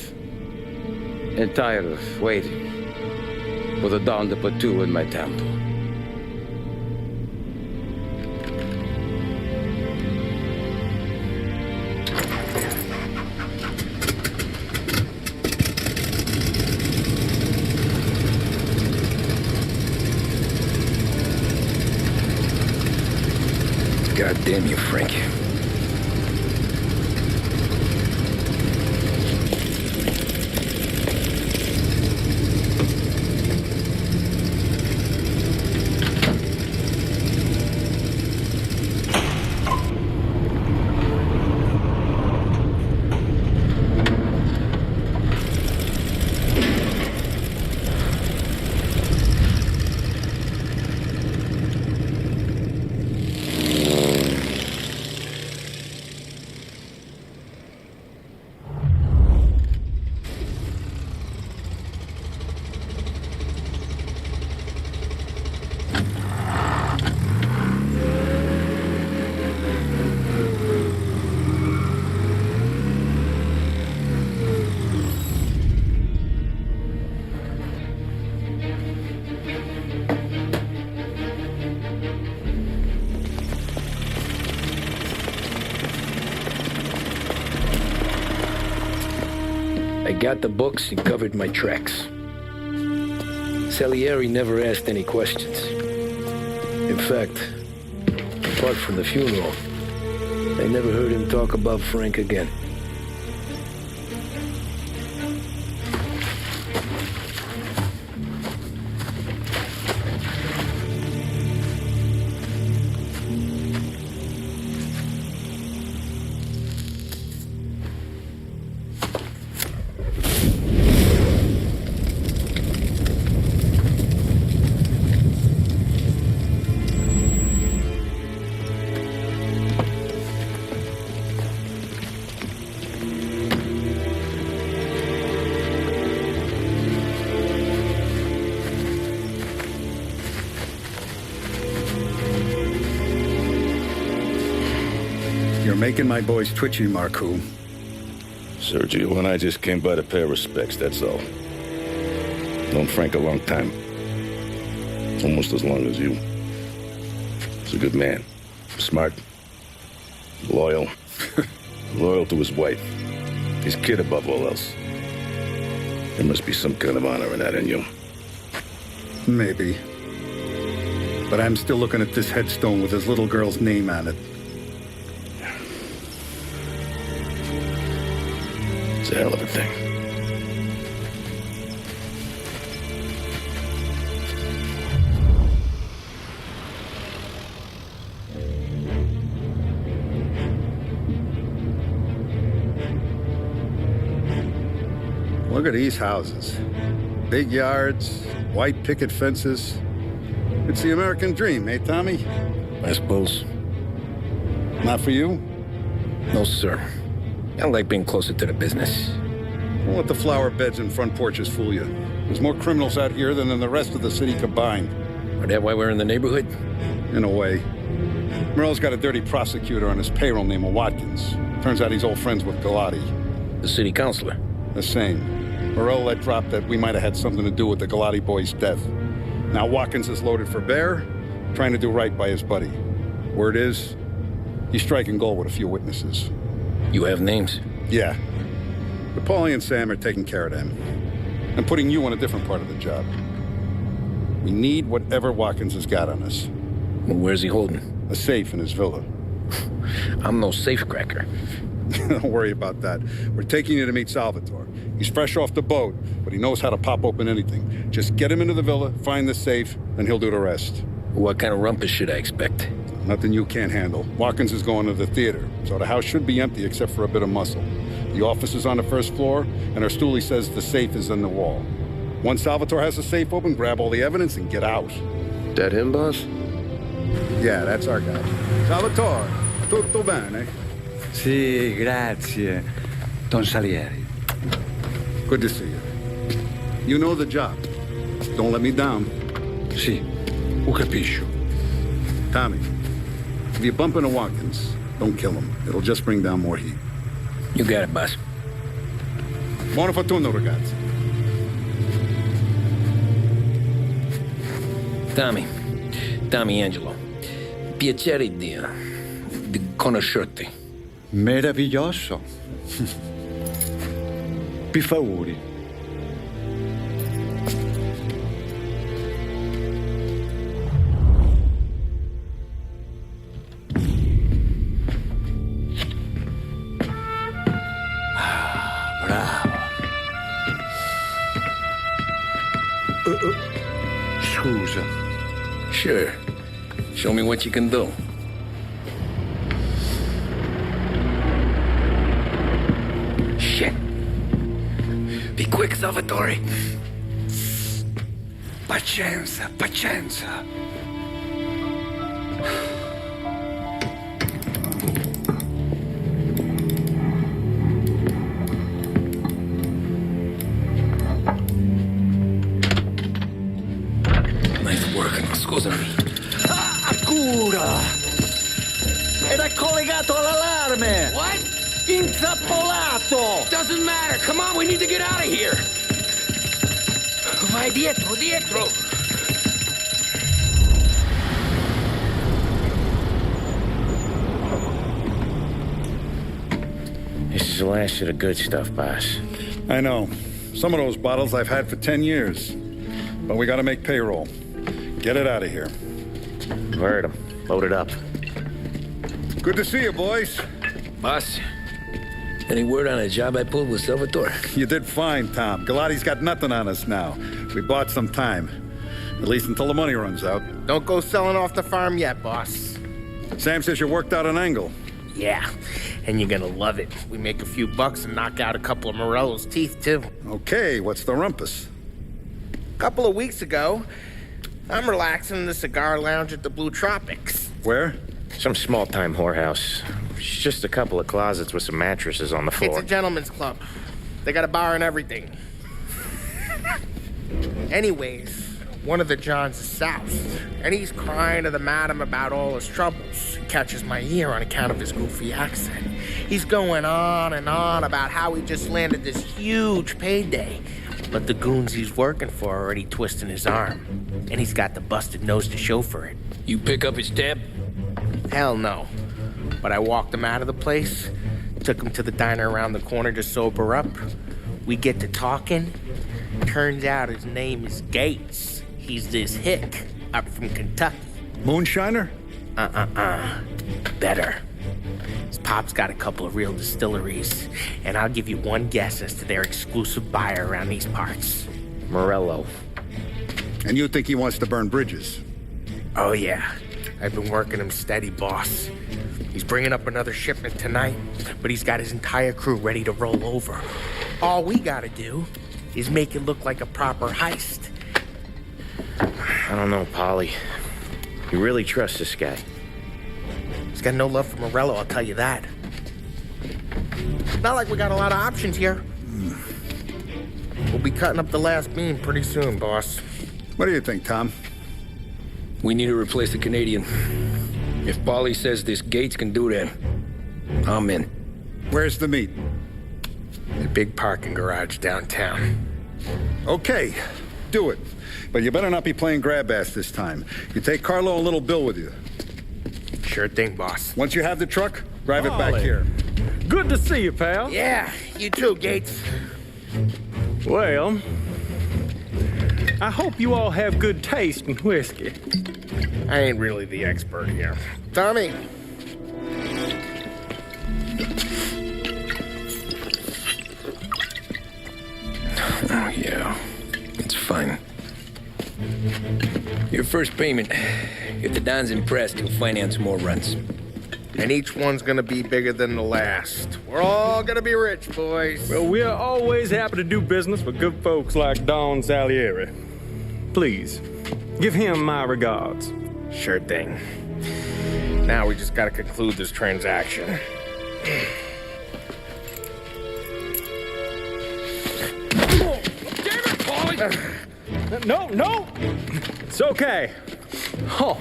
And tired of waiting for the dawn to put two in my temple. God damn you, Frank. I got the books and covered my tracks. Salieri never asked any questions. In fact, apart from the funeral, I never heard him talk about Frank again. You're making my boys twitchy, Marku. Sergio and I just came by to pay our respects, that's all. Known Frank a long time. Almost as long as you. He's a good man. Smart. Loyal. Loyal to his wife. His kid above all else. There must be some kind of honor in that in you. Maybe. But I'm still looking at this headstone with his little girl's name on it. It's a hell of a thing. Look at these houses. Big yards, white picket fences. It's the American dream, eh, Tommy? I suppose. Not for you? No, sir. I like being closer to the business. Don't let the flower beds and front porches fool you. There's more criminals out here than in the rest of the city combined. Is that why we're in the neighborhood? In a way. Merle's got a dirty prosecutor on his payroll named Watkins. Turns out he's old friends with Galati. The city councilor? The same. Morello let drop that we might have had something to do with the Galati boy's death. Now Watkins is loaded for bear, trying to do right by his buddy. Word is, he's striking gold with a few witnesses. You have names? Yeah. But Paulie and Sam are taking care of them. I'm putting you on a different part of the job. We need whatever Watkins has got on us. Well, where's he holding? A safe in his villa. I'm no safecracker. Don't worry about that. We're taking you to meet Salvatore. He's fresh off the boat, but he knows how to pop open anything. Just get him into the villa, find the safe, and he'll do the rest. What kind of rumpus should I expect? Nothing you can't handle. Watkins is going to the theater, so the house should be empty except for a bit of muscle. The office is on the first floor, and our stoolie says the safe is in the wall. Once Salvatore has the safe open, grab all the evidence and get out. That him, boss? Yeah, that's our guy. Salvatore, tutto bene? Sì, grazie, Don Salieri. Good to see you. You know the job. Don't let me down. Sì, ho capisco. Tommy, if you bump into Watkins, don't kill him. It'll just bring down more heat. You got it, boss. Buona fortuna, ragazzi. Tommy Angelo. Piacere di conoscerti. Meraviglioso. Per favore. Bravo. Scusa. Sure. Show me what you can do. Shit. Be quick, Salvatore. Pazienza, pazienza. Nice work, scusami. Sakura! Era collegato all'allarme! What? Intrappolato! Doesn't matter. Come on, we need to get out of here. Vai dietro. This is the last of the good stuff, boss. I know. Some of those bottles I've had for 10 years. But we gotta make payroll. Get it out of here. Convert 'em. Load it up. Good to see you, boys. Boss, any word on a job I pulled with Salvatore? You did fine, Tom. Galati's got nothing on us now. We bought some time. At least until the money runs out. Don't go selling off the farm yet, boss. Sam says you worked out an angle. Yeah, and you're gonna love it. We make a few bucks and knock out a couple of Morello's teeth, too. Okay, what's the rumpus? A couple of weeks ago, I'm relaxing in the cigar lounge at the Blue Tropics. Where? Some small-time whorehouse. It's just a couple of closets with some mattresses on the floor. It's a gentleman's club. They got a bar and everything. Anyways, One of the Johns is south, and he's crying to the madam about all his troubles. He catches my ear on account of his goofy accent. He's going on and on about how he just landed this huge payday. But the goons he's working for are already twisting his arm, and he's got the busted nose to show for it. You pick up his tab? Hell no. But I walked him out of the place, took him to the diner around the corner to sober up. We get to talking. Turns out his name is Gates. He's this hick up from Kentucky. Moonshiner? Better. His pop's got a couple of real distilleries, and I'll give you one guess as to their exclusive buyer around these parts. Morello. And you think he wants to burn bridges? Oh, yeah. I've been working him steady, boss. He's bringing up another shipment tonight, but he's got his entire crew ready to roll over. All we gotta do is make it look like a proper heist. I don't know, Polly. You really trust this guy? He's got no love for Morello, I'll tell you that. Not like we got a lot of options here. We'll be cutting up the last beam pretty soon, boss. What do you think, Tom? We need to replace the Canadian. If Polly says this Gates can do that, I'm in. Where's the meet? The big parking garage downtown. Okay, do it. But you better not be playing grab ass this time. You take Carlo and Little Bill with you. Sure thing, boss. Once you have the truck, drive it back here. Good to see you, pal. Yeah, you too, Gates. Well, I hope you all have good taste in whiskey. I ain't really the expert here. Tommy. Oh, yeah. It's fine. Your first payment. If the Don's impressed, he'll finance more runs. And each one's gonna be bigger than the last. We're all gonna be rich, boys. Well, we're always happy to do business with good folks like Don Salieri. Please, give him my regards. Sure thing. Now we just gotta conclude this transaction. Damn it, Paulie! No! It's okay. Oh.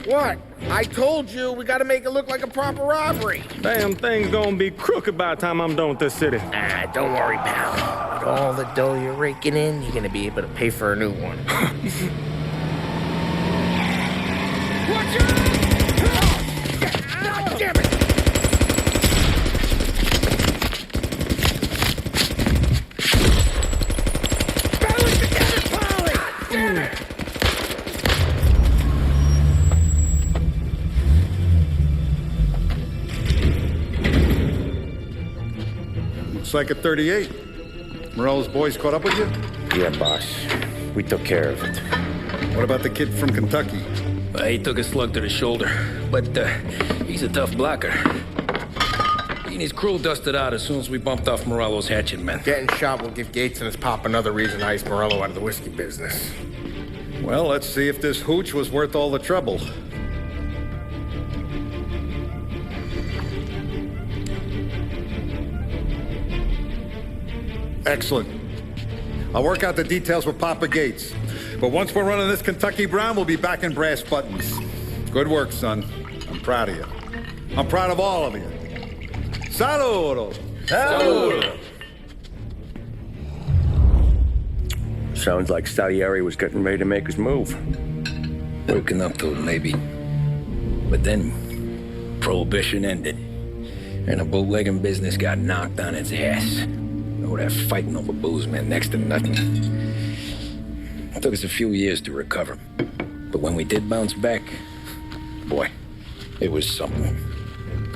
What? I told you we gotta make it look like a proper robbery. Damn thing's gonna be crooked by the time I'm done with this city. Ah, don't worry, pal. With all the dough you're raking in, you're gonna be able to pay for a new one. Watch out! God damn it! Balance together, Polly! Damn it! Looks like a 38. Morello's boys caught up with you? Yeah, boss. We took care of it. What about the kid from Kentucky? He took a slug to the shoulder, but he's a tough blocker. He and his crew dusted out as soon as we bumped off Morello's hatchet men. Getting shot will give Gates and his pop another reason to ice Morello out of the whiskey business. Well, let's see if this hooch was worth all the trouble. Excellent. I'll work out the details with Papa Gates. But once we're running this Kentucky Brown, we'll be back in brass buttons. Good work, son. I'm proud of you. I'm proud of all of you. Saludo! Saludo! Sounds like Salieri was getting ready to make his move. Working up to it, maybe. But then, Prohibition ended. And the bootlegging business got knocked on its ass. Oh, that fighting over booze meant next to nothing. It took us a few years to recover. But when we did bounce back, boy, it was something.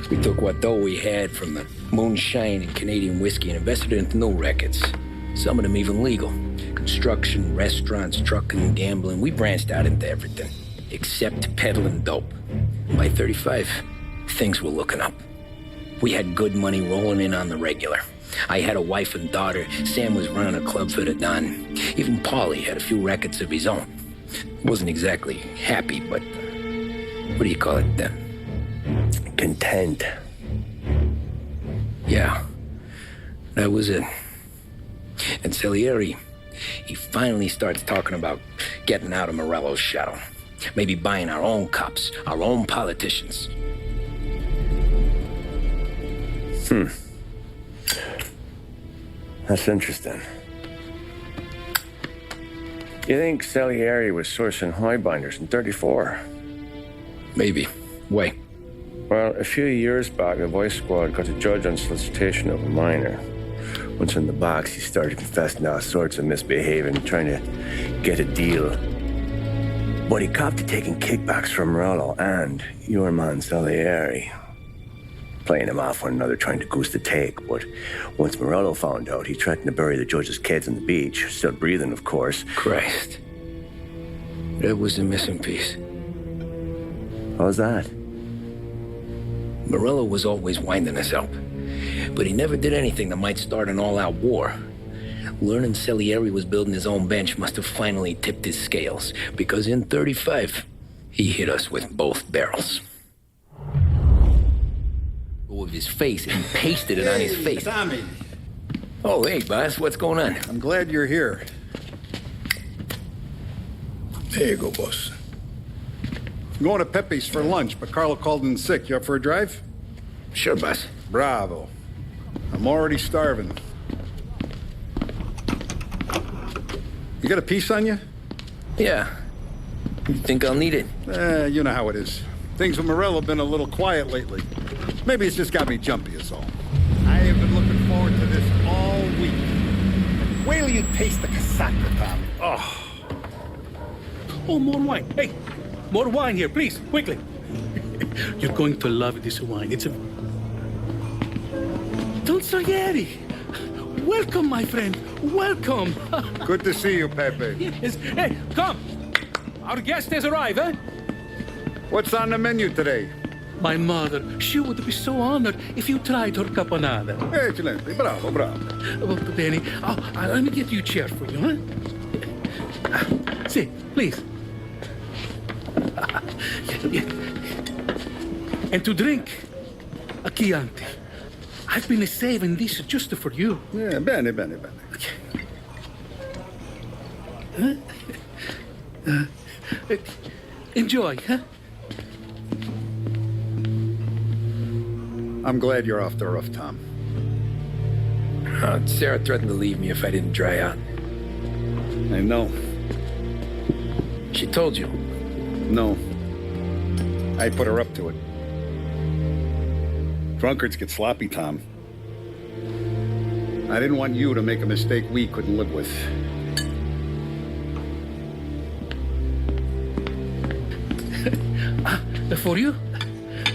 We took what dough we had from the moonshine and Canadian whiskey and invested it into new rackets. Some of them even legal. Construction, restaurants, trucking, gambling. We branched out into everything, except peddling dope. And by 35, things were looking up. We had good money rolling in on the regular. I had a wife and daughter. Sam was running a club for the Don. Even Paulie had a few rackets of his own. Wasn't exactly happy, but what do you call it then? Content. Yeah, that was it. And Salieri, he finally starts talking about Getting out of Morello's shadow. Maybe buying our own cops, our own politicians. That's interesting. You think Salieri was sourcing highbinders in 34? Maybe. Why? Well, a few years back, the Vice Squad got a judge on solicitation of a minor. Once in the box, he started confessing all sorts of misbehaving, trying to get a deal. But he copped to taking kickbacks from Morello and your man Salieri. Playing them off one another, trying to goose the take. But once Morello found out, he threatened to bury the judge's kids on the beach. Still breathing, of course. Christ. That was the missing piece. How's that? Morello was always winding us up. But he never did anything that might start an all-out war. Learning Salieri was building his own bench must have finally tipped his scales. Because in 35, he hit us with both barrels. With his face, and pasted it on his face. Tommy. Oh, hey, boss, what's going on? I'm glad you're here. There you go, boss. I'm going to Pepe's for lunch, but Carlo called in sick. You up for a drive? Sure, boss. Bravo. I'm already starving. You got a piece on you? Yeah. You think I'll need it? You know how it is. Things with Morello have been a little quiet lately. Maybe it's just got me jumpy is all. I have been looking forward to this all week. Wait till you taste the casaca, Tommy. Oh, more wine. Hey, more wine here, please, quickly. You're going to love this wine. It's a... Don Salieri. Welcome, my friend. Welcome. Good to see you, Pepe. Yes. Hey, come. Our guest has arrived, eh? What's on the menu today? My mother, she would be so honored if you tried her caponata. Excellent. Bravo, bravo. Benny, let me get you a chair for you, huh? Sit, please. And to drink, a Chianti. I've been saving this just for you. Yeah, bene. Enjoy, huh? I'm glad you're off the roof, Tom. Sarah threatened to leave me if I didn't dry out. I know. She told you? No. I put her up to it. Drunkards get sloppy, Tom. I didn't want you to make a mistake we couldn't live with. For you?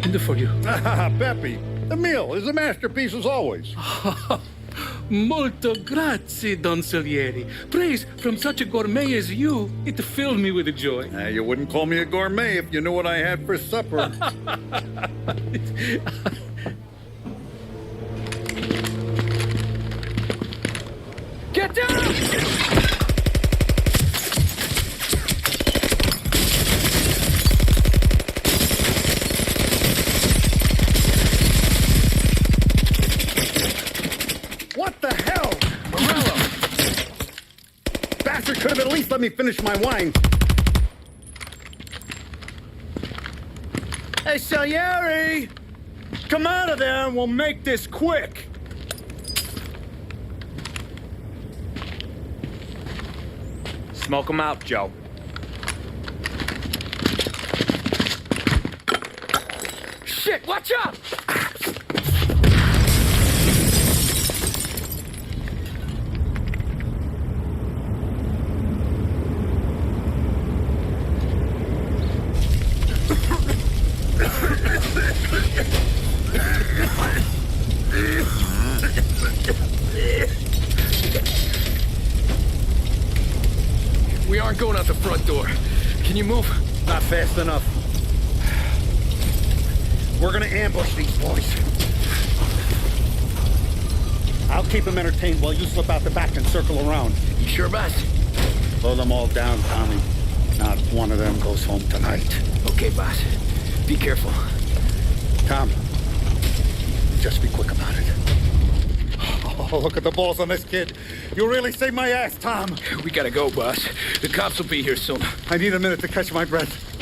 And for you. Pepe, the meal is a masterpiece as always. Molto grazie, Don Salieri. Praise from such a gourmet as you, it filled me with joy. You wouldn't call me a gourmet if you knew what I had for supper. Get down! What the hell? Morello! Bastard could have at least let me finish my wine. Hey, Salieri! Come out of there and we'll make this quick. Smoke him out, Joe. Shit, watch out! We aren't going out the front door. Can you move? Not fast enough. We're gonna ambush these boys. I'll keep them entertained while you slip out the back and circle around. You sure, boss? Blow them all down, Tommy. Not one of them goes home tonight. Okay, boss. Be careful. Tom, just be quick about it. Oh, look at the balls on this kid. You really saved my ass, Tom. We gotta go, boss. The cops will be here soon. I need a minute to catch my breath.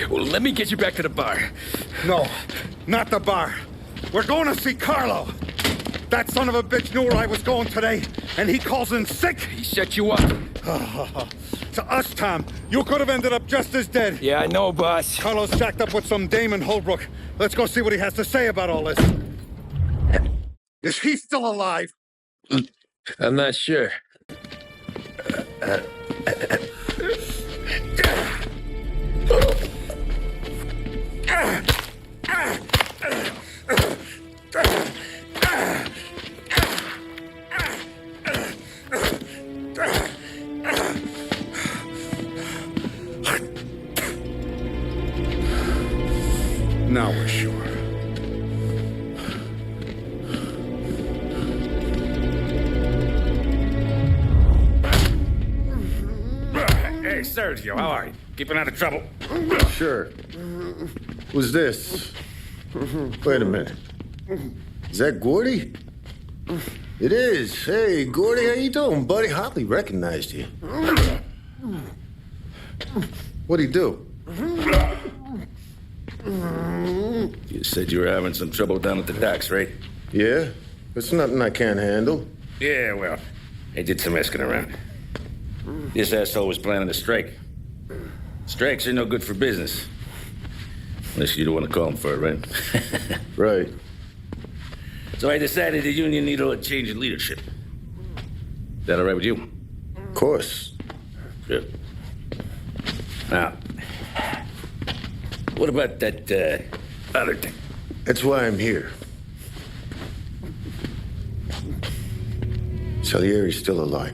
Well, let me get you back to the bar. No, not the bar. We're going to see Carlo. That son of a bitch knew where I was going today, and he calls in sick. He set you up. To us, Tom, you could have ended up just as dead. Yeah, I know, boss. Carlo's jacked up with some dame in Holbrook. Let's go see what he has to say about all this. Is he still alive? I'm not sure. Now we're sure. Hey, Sergio, how are you? Keeping out of trouble? Sure. Who's this? Wait a minute. Is that Gordy? It is. Hey, Gordy, how you doing, buddy? Hardly recognized you. What'd he do? You said you were having some trouble down at the docks, right? Yeah? It's nothing I can't handle. Yeah, well, I did some asking around. This asshole was planning a strike. Strikes are no good for business. Unless you don't want to call him for it, right? Right. So I decided the union needed a change in leadership. Is that all right with you? Of course. Good. Now, what about that, other thing? That's why I'm here. Salieri's still alive.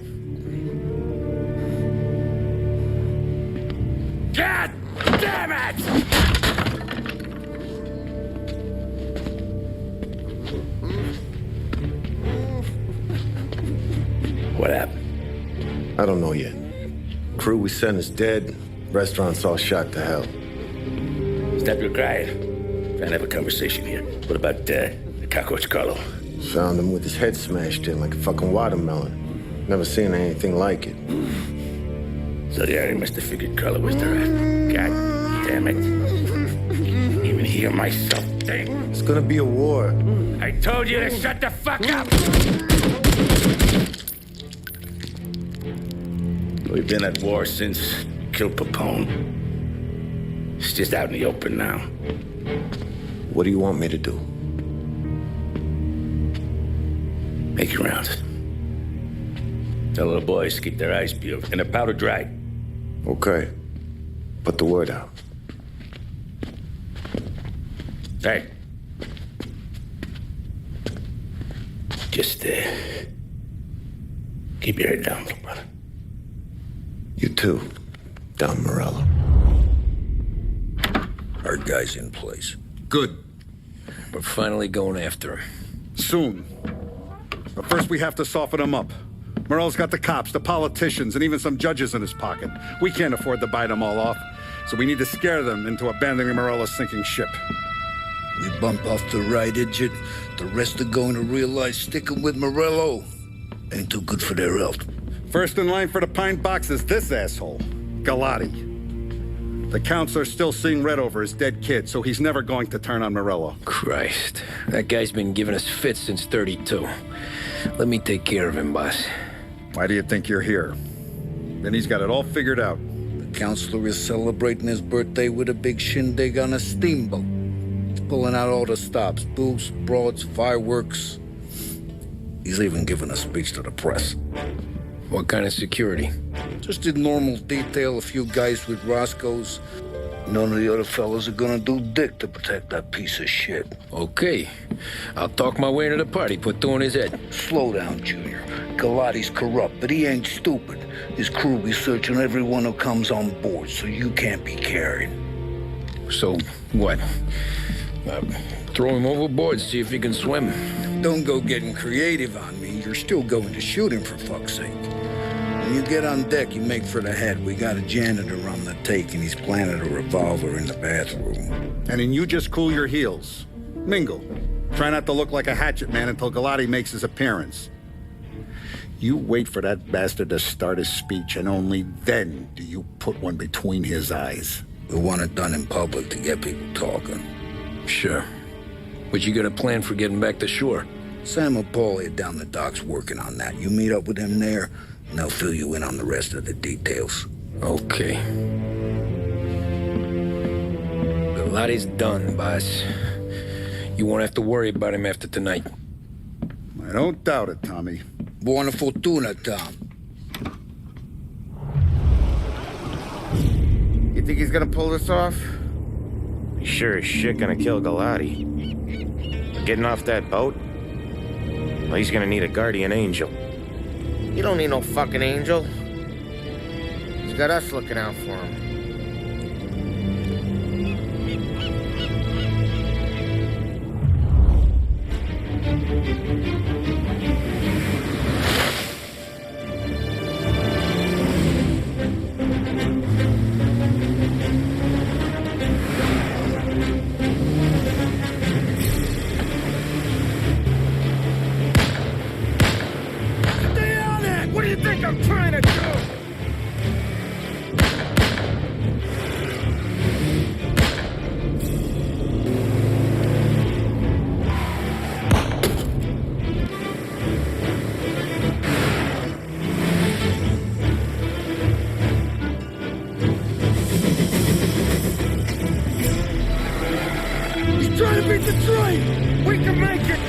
God damn it! What happened? I don't know yet. Crew we sent is dead. Restaurant's all shot to hell. Stop your crying. Trying to have a conversation here. What about, the cockroach Carlo? Found him with his head smashed in like a fucking watermelon. Never seen anything like it. So the Ari must have figured Carlo was the rat. God damn it. Even hear myself think. It's gonna be a war. I told you to shut the fuck up! We've been at war since killed Papone. It's just out in the open now. What do you want me to do? Make your rounds. Tell the boys to keep their eyes peeled and their powder dry. Okay. Put the word out. Hey. Just, keep your head down, little brother. You too, Don Morello. Our guy's in place. Good. We're finally going after him. Soon. But first we have to soften him up. Morello's got the cops, the politicians, and even some judges in his pocket. We can't afford to bite them all off, so we need to scare them into abandoning Morello's sinking ship. We bump off the right idiot, the rest are going to realize sticking with Morello ain't too good for their health. First in line for the pine box is this asshole, Galati. The counselor's still seeing red over his dead kid, so he's never going to turn on Morello. Christ. That guy's been giving us fits since 32. Let me take care of him, boss. Why do you think you're here? Then he's got it all figured out. The counselor is celebrating his birthday with a big shindig on a steamboat. He's pulling out all the stops, booze, broads, fireworks. He's even giving a speech to the press. What kind of security? Just in normal detail, a few guys with Roscoe's. None of the other fellas are gonna do dick to protect that piece of shit. Okay. I'll talk my way into the party, put two in his head. Slow down, Junior. Galati's corrupt, but he ain't stupid. His crew be searching everyone who comes on board, so you can't be carried. So, what? Throw him overboard, see if he can swim. Don't go getting creative on me. You're still going to shoot him, for fuck's sake. When you get on deck, you make for the head. We got a janitor on the take, and he's planted a revolver in the bathroom. And then you just cool your heels. Mingle. Try not to look like a hatchet man until Galati makes his appearance. You wait for that bastard to start his speech, and only then do you put one between his eyes. We want it done in public to get people talking. Sure. But you got a plan for getting back to shore? Sam and Paul are down the docks working on that. You meet up with them there, and they'll fill you in on the rest of the details. Okay. Galati's done, boss. You won't have to worry about him after tonight. I don't doubt it, Tommy. Buona fortuna, Tom. You think he's gonna pull this off? He's sure as shit gonna kill Galati. Getting off that boat? Well, he's gonna need a guardian angel. He don't need no fucking angel. He's got us looking out for him. What do you think I'm trying to do? He's trying to beat the train! We can make it!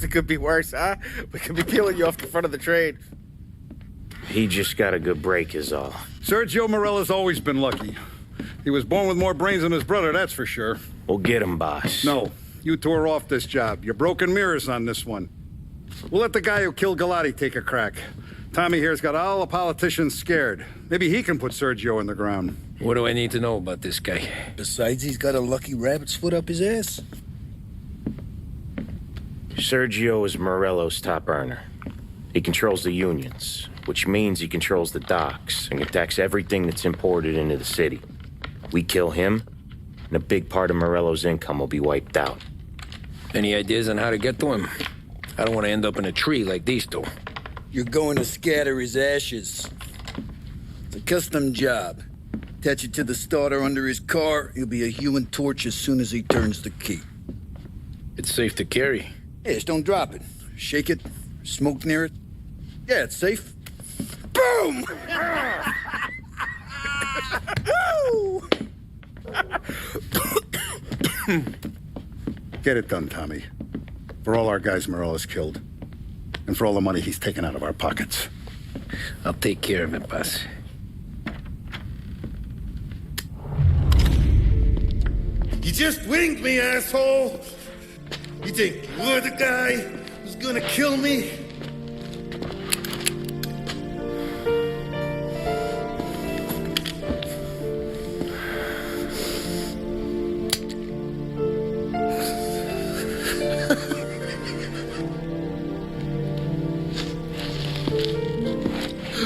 It could be worse, huh? We could be peeling you off the front of the train. He just got a good break is all. Sergio Morella's always been lucky. He was born with more brains than his brother, that's for sure. We'll get him, boss. No, you two are off this job. You're broken mirrors on this one. We'll let the guy who killed Galati take a crack. Tommy here's got all the politicians scared. Maybe he can put Sergio in the ground. What do I need to know about this guy? Besides, he's got a lucky rabbit's foot up his ass. Sergio is Morello's top earner. He controls the unions, which means he controls the docks and attacks everything that's imported into the city. We kill him, and a big part of Morello's income will be wiped out. Any ideas on how to get to him? I don't want to end up in a tree like these two. You're going to scatter his ashes. It's a custom job. Attach it to the starter under his car. He'll be a human torch as soon as he turns the key. It's safe to carry. Yeah, just don't drop it. Shake it, smoke near it. Yeah, it's safe. Boom! Get it done, Tommy. For all our guys Morella's killed. And for all the money he's taken out of our pockets. I'll take care of it, boss. You just winged me, asshole! You think you're the guy who's gonna kill me?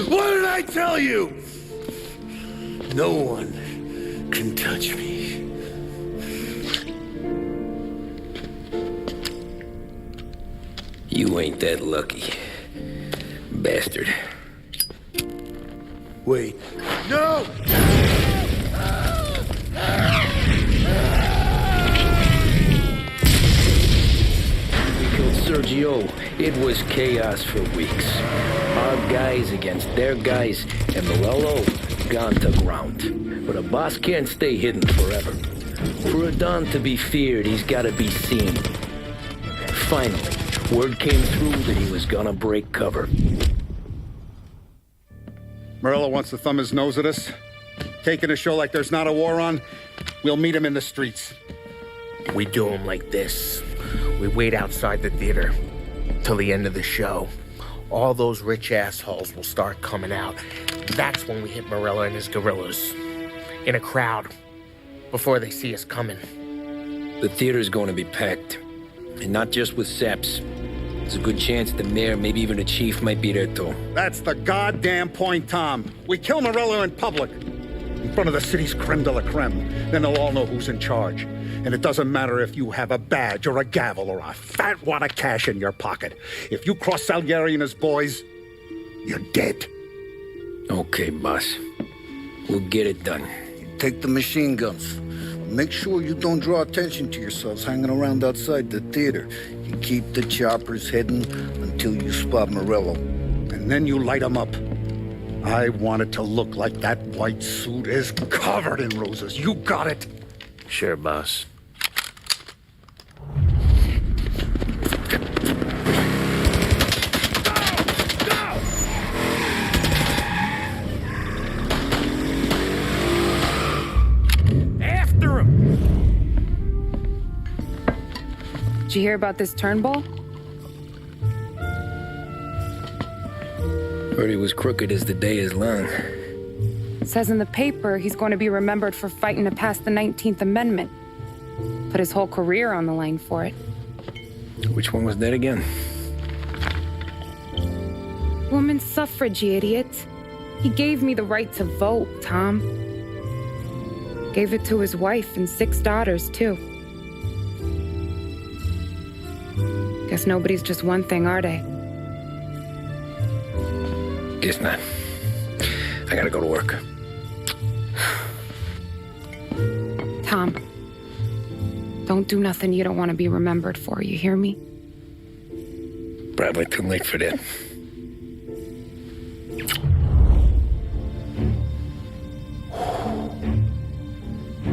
What did I tell you? No one can touch me. You ain't that lucky, bastard. Wait. No! We killed Sergio. It was chaos for weeks. Our guys against their guys, and Morello gone to ground. But a boss can't stay hidden forever. For a Don to be feared, he's gotta be seen. Finally, word came through that he was gonna break cover. Morello wants to thumb his nose at us. Taking a show like there's not a war on, we'll meet him in the streets. We do him like this. We wait outside the theater till the end of the show. All those rich assholes will start coming out. That's when we hit Morello and his guerrillas. In a crowd. Before they see us coming. The theater's going to be packed. And not just with saps. There's a good chance the mayor, maybe even the chief, might be there too. That's the goddamn point, Tom. We kill Morello in public. In front of the city's creme de la creme. Then they'll all know who's in charge. And it doesn't matter if you have a badge or a gavel or a fat wad of cash in your pocket. If you cross Salieri and his boys, you're dead. Okay, boss. We'll get it done. Take the machine guns. Make sure you don't draw attention to yourselves hanging around outside the theater. You keep the choppers hidden until you spot Morello. And then you light them up. I want it to look like that white suit is covered in roses. You got it? Sure, boss. Did you hear about this Turnbull? Heard he was crooked as the day is long. It says in the paper he's going to be remembered for fighting to pass the 19th Amendment. Put his whole career on the line for it. Which one was that again? Women's suffrage, you idiot. He gave me the right to vote, Tom. Gave it to his wife and 6 daughters, too. Guess nobody's just one thing, are they? Guess not. I gotta go to work. Tom, don't do nothing you don't want to be remembered for, you hear me? Probably too late for that.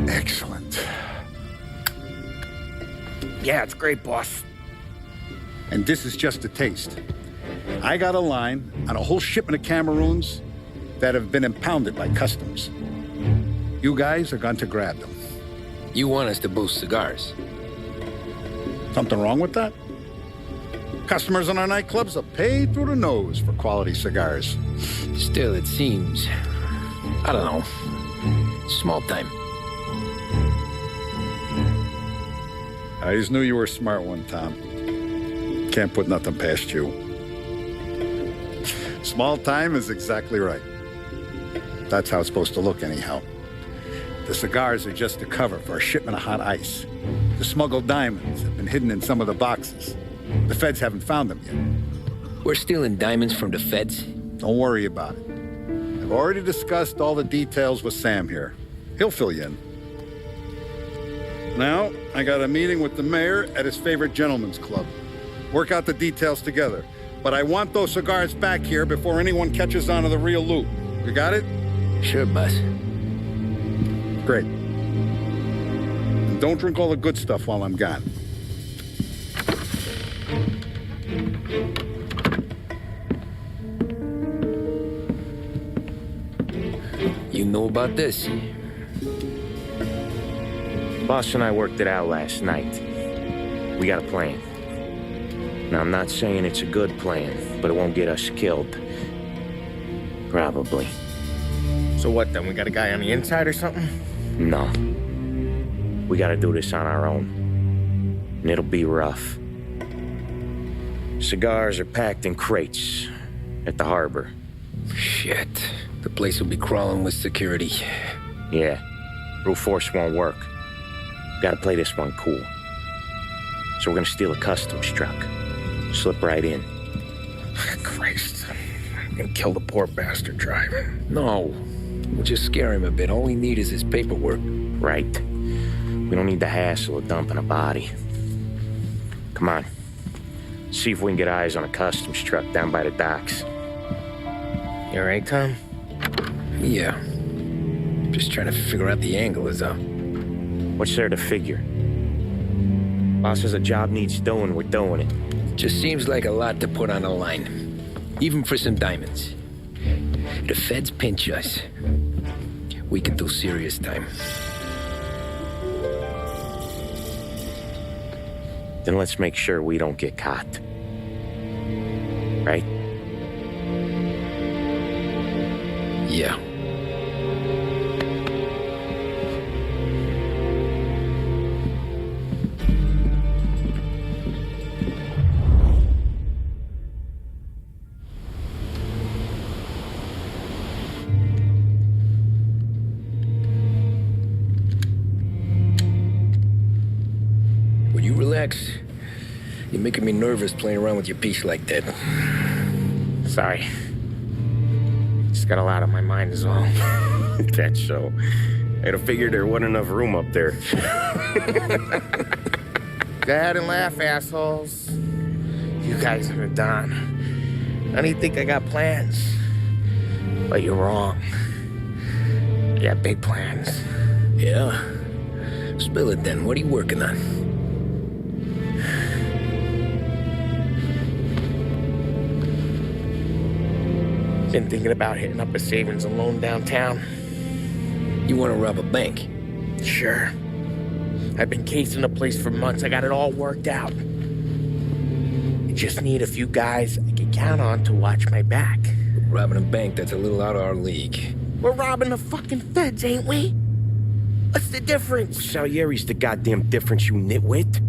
Excellent. Yeah, it's great, boss. And this is just a taste. I got a line on a whole shipment of Cameroons that have been impounded by customs. You guys are going to grab them. You want us to boost cigars? Something wrong with that? Customers in our nightclubs are paid through the nose for quality cigars. Still, it seems... I don't know. Small time. I just knew you were a smart one, Tom. Can't put nothing past you. Small time is exactly right. That's how it's supposed to look, anyhow. The cigars are just a cover for a shipment of hot ice. The smuggled diamonds have been hidden in some of the boxes. The feds haven't found them yet. We're stealing diamonds from the feds? Don't worry about it. I've already discussed all the details with Sam here. He'll fill you in. Now, I got a meeting with the mayor at his favorite gentleman's club. Work out the details together. But I want those cigars back here before anyone catches on to the real loot. You got it? Sure, boss. Great. And don't drink all the good stuff while I'm gone. You know about this? Boss and I worked it out last night. We got a plan. Now, I'm not saying it's a good plan, but it won't get us killed. Probably. So what then? We got a guy on the inside or something? No. We gotta do this on our own. And it'll be rough. Cigars are packed in crates at the harbor. Shit. The place will be crawling with security. Yeah. Brute force won't work. Gotta play this one cool. So we're gonna steal a customs truck. Slip right in. Christ. I'm gonna kill the poor bastard driver. No. We'll just scare him a bit. All we need is his paperwork. Right. We don't need the hassle of dumping a body. Come on. See if we can get eyes on a customs truck down by the docks. You all right, Tom? Yeah. Just trying to figure out the angle is up. What's there to figure? Boss says a job needs doing, we're doing it. Just seems like a lot to put on the line. Even for some diamonds. the feds pinch us, we could do serious time. Then let's make sure we don't get caught. Right? Yeah. Will you relax? You're making me nervous playing around with your piece like that. Sorry. Just got a lot on my mind as well. That's so. I'd have figured there wasn't enough room up there. Go ahead and laugh, assholes. You guys are done. I didn't think I got plans. But you're wrong. I got big plans. Yeah? Spill it then. What are you working on? Been thinking about hitting up a savings and loan downtown. You want to rob a bank? Sure. I've been casing the place for months. I got it all worked out. I just need a few guys I can count on to watch my back. Robbing a bank, that's a little out of our league. We're robbing the fucking feds, ain't we? What's the difference? Salieri's the goddamn difference, you nitwit.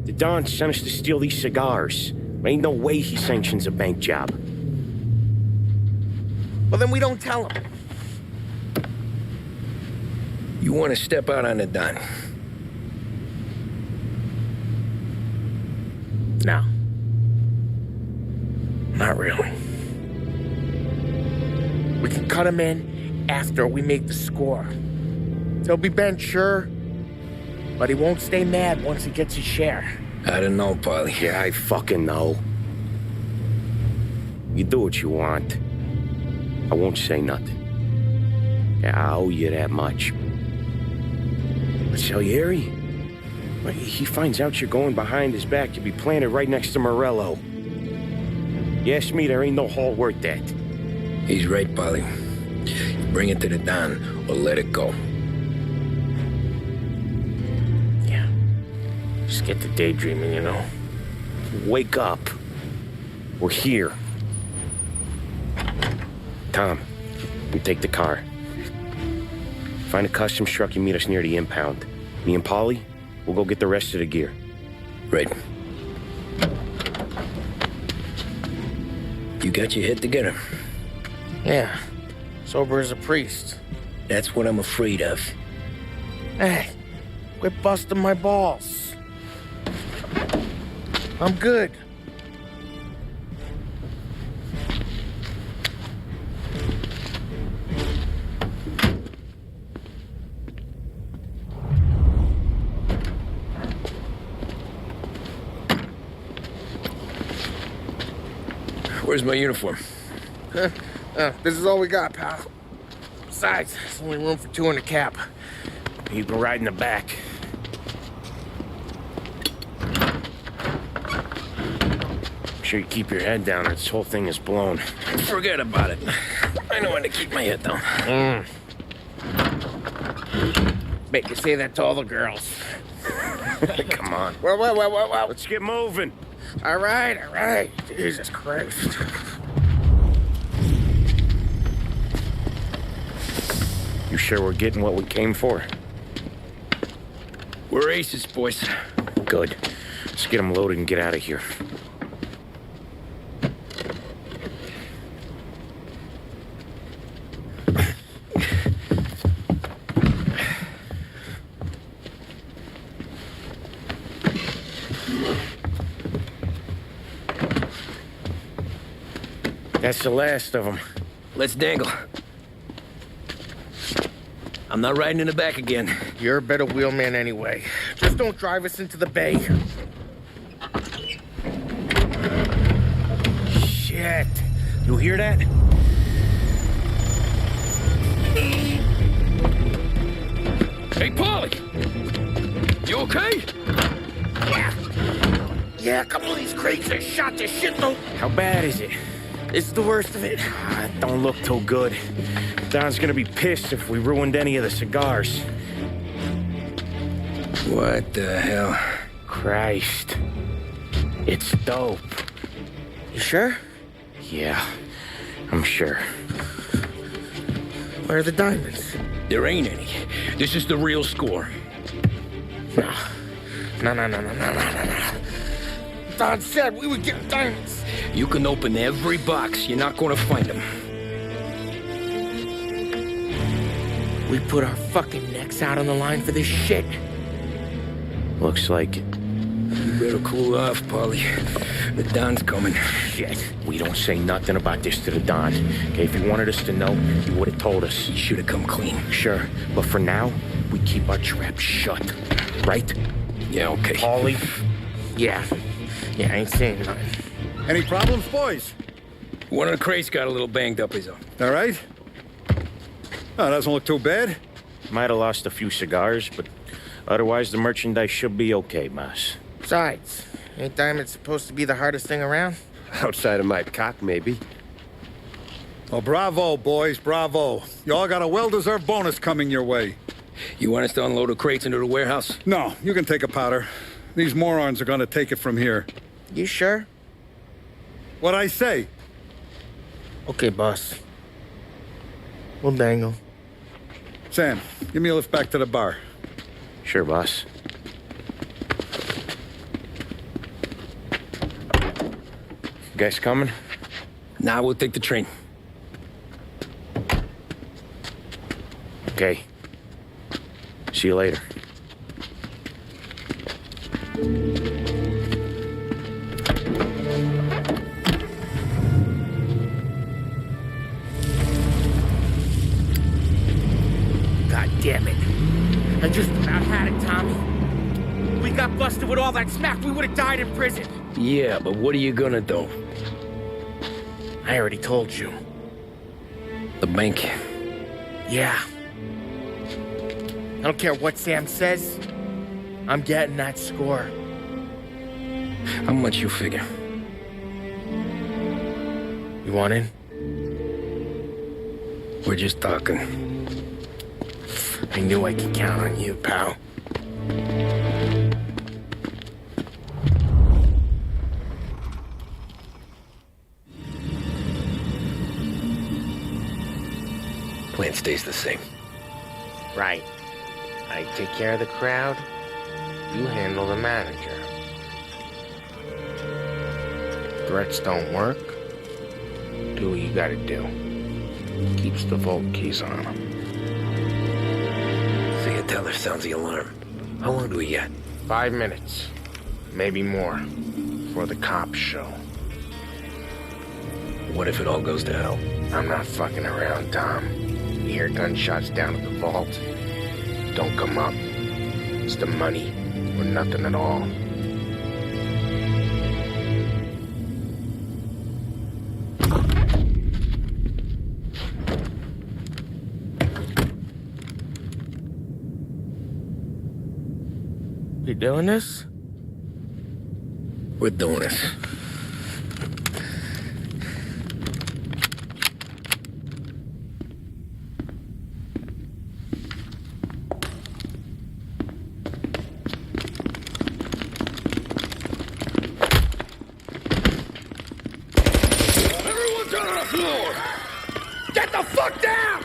The Don sent us to steal these cigars. Ain't no way he sanctions a bank job. Well, then we don't tell him. You want to step out on the Don? No. Not really. We can cut him in after we make the score. He'll be bent, sure, but he won't stay mad once he gets his share. I don't know, Polly. Yeah, I fucking know. You do what you want. I won't say nothing. Yeah, I owe you that much. But Salieri, when he finds out you're going behind his back, you'll be planted right next to Morello. You ask me, there ain't no haul worth that. He's right, Polly. Bring it to the Don or let it go. Yeah. Just get to daydreaming, you know. Wake up. We're here. Tom, you take the car. Find a customs truck and meet us near the impound. Me and Polly, we'll go get the rest of the gear. Right. You got your head together? Yeah. Sober as a priest. That's what I'm afraid of. Hey, quit busting my balls. I'm good. Where's my uniform? This is all we got, pal. Besides, there's only room for two in the cab. You can ride in the back. Make sure you keep your head down or this whole thing is blown. Forget about it. I know when to keep my head down. Bet you say that to all the girls. Come on. Well. Let's get moving. All right. Jesus Christ. You sure we're getting what we came for? We're aces, boys. Good. Let's get them loaded and get out of here. That's the last of them. Let's dangle. I'm not riding in the back again. You're a better wheelman anyway. Just don't drive us into the bay. Shit. You hear that? Hey, Polly! You okay? Yeah, a couple of these crates are shot to shit though. How bad is it? This is the worst of it. It don't look too good. Don's gonna be pissed if we ruined any of the cigars. What the hell? Christ. It's dope. You sure? Yeah, I'm sure. Where are the diamonds? There ain't any. This is the real score. No. Don said we would get diamonds. You can open every box. You're not gonna find them. We put our fucking necks out on the line for this shit. Looks like it. You better cool off, Paulie. The Don's coming. Shit. We don't say nothing about this to the Don. Okay, if he wanted us to know, he would have told us. He should have come clean. Sure, but for now, we keep our trap shut. Right? Yeah, okay. Paulie? Yeah, I ain't saying nothing. Any problems, boys? One of the crates got a little banged up, is all. All right? Oh, doesn't look too bad. Might have lost a few cigars, but otherwise the merchandise should be okay, Mas. Besides, ain't diamonds supposed to be the hardest thing around? Outside of my cock, maybe. Well, bravo, boys, bravo. You all got a well-deserved bonus coming your way. You want us to unload the crates into the warehouse? No, you can take a powder. These morons are gonna take it from here. You sure? What'd I say? Okay, boss. We'll dangle. Sam, give me a lift back to the bar. Sure, boss. You guys coming? Nah, we'll take the train. Okay. See you later. God damn it. I just about had it, Tommy. We got busted with all that smack, we would have died in prison. Yeah, but what are you gonna do? I already told you. The bank. Yeah. I don't care what Sam says. I'm getting that score. How much you figure? You want in? We're just talking. I knew I could count on you, pal. Plan stays the same. Right. I take care of the crowd. You handle the manager. Threats don't work. Do what you gotta do. Keeps the vault keys on him. See a teller sounds the alarm. How long do we get? 5 minutes. Maybe more. Before the cops show. What if it all goes to hell? I'm not fucking around, Tom. You hear gunshots down at the vault? Don't come up. It's the money or nothing at all. We doing this? We're doing this. Get the fuck down!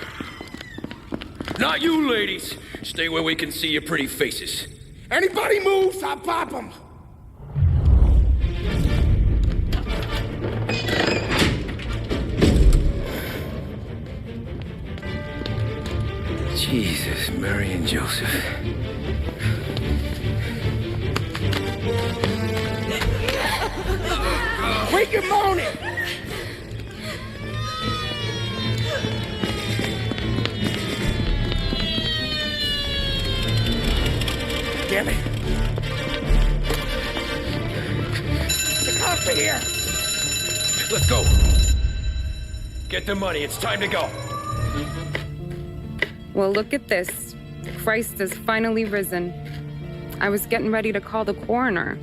Not you, ladies. Stay where we can see your pretty faces. Anybody moves, I'll pop them. Jesus, Mary and Joseph. Quit your moaning! Damn it. The cops are here. Let's go. Get the money. It's time to go. Well, look at this. Christ has finally risen. I was getting ready to call the coroner.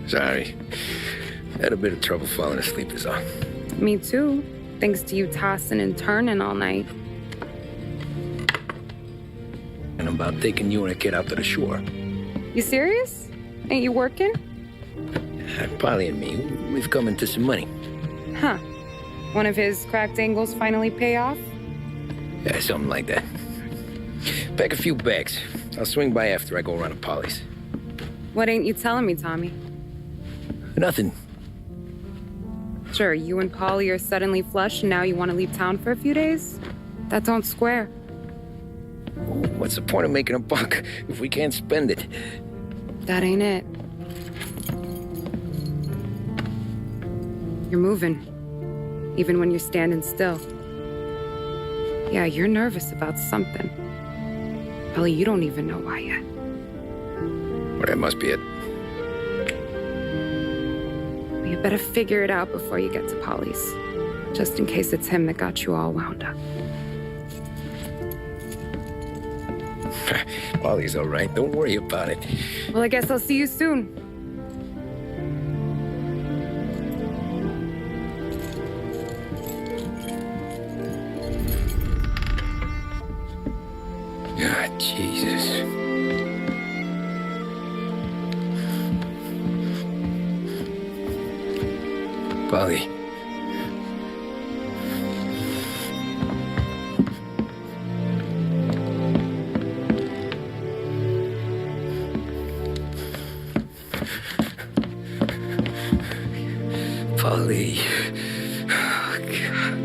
Sorry. Had a bit of trouble falling asleep is all. Me too, thanks to you tossing and turning all night. And I'm about taking you and a kid out to the shore. You serious? Ain't you working? Polly and me, we've come into some money. Huh. One of his cracked angles finally pay off? Yeah, something like that. Pack a few bags. I'll swing by after I go around to Polly's. What ain't you telling me, Tommy? Nothing. Sure, you and Polly are suddenly flush and now you want to leave town for a few days? That don't square. What's the point of making a buck if we can't spend it? That ain't it. You're moving, even when you're standing still. Yeah, you're nervous about something. Polly, you don't even know why yet. Well, that must be it. Well, you better figure it out before you get to Polly's, just in case it's him that got you all wound up. Polly's all right. Don't worry about it. Well, I guess I'll see you soon. Ah, Jesus. Polly. Polly. Oh, God.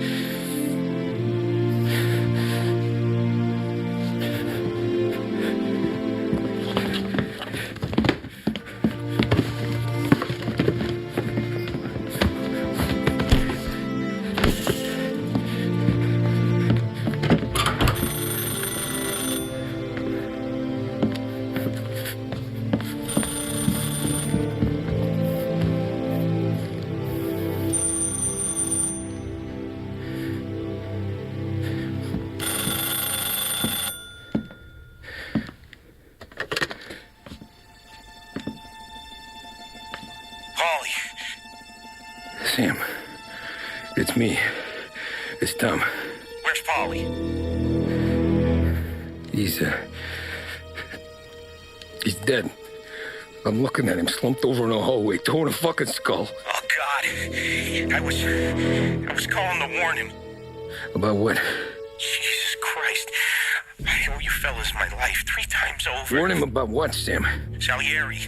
Sam, it's me. It's Tom. Where's Polly? He's dead. I'm looking at him slumped over in the hallway, torn a fucking skull. Oh, God. I was calling to warn him. About what? Jesus Christ. I owe you fellas my life 3 times over. Warn him about what, Sam? Salieri.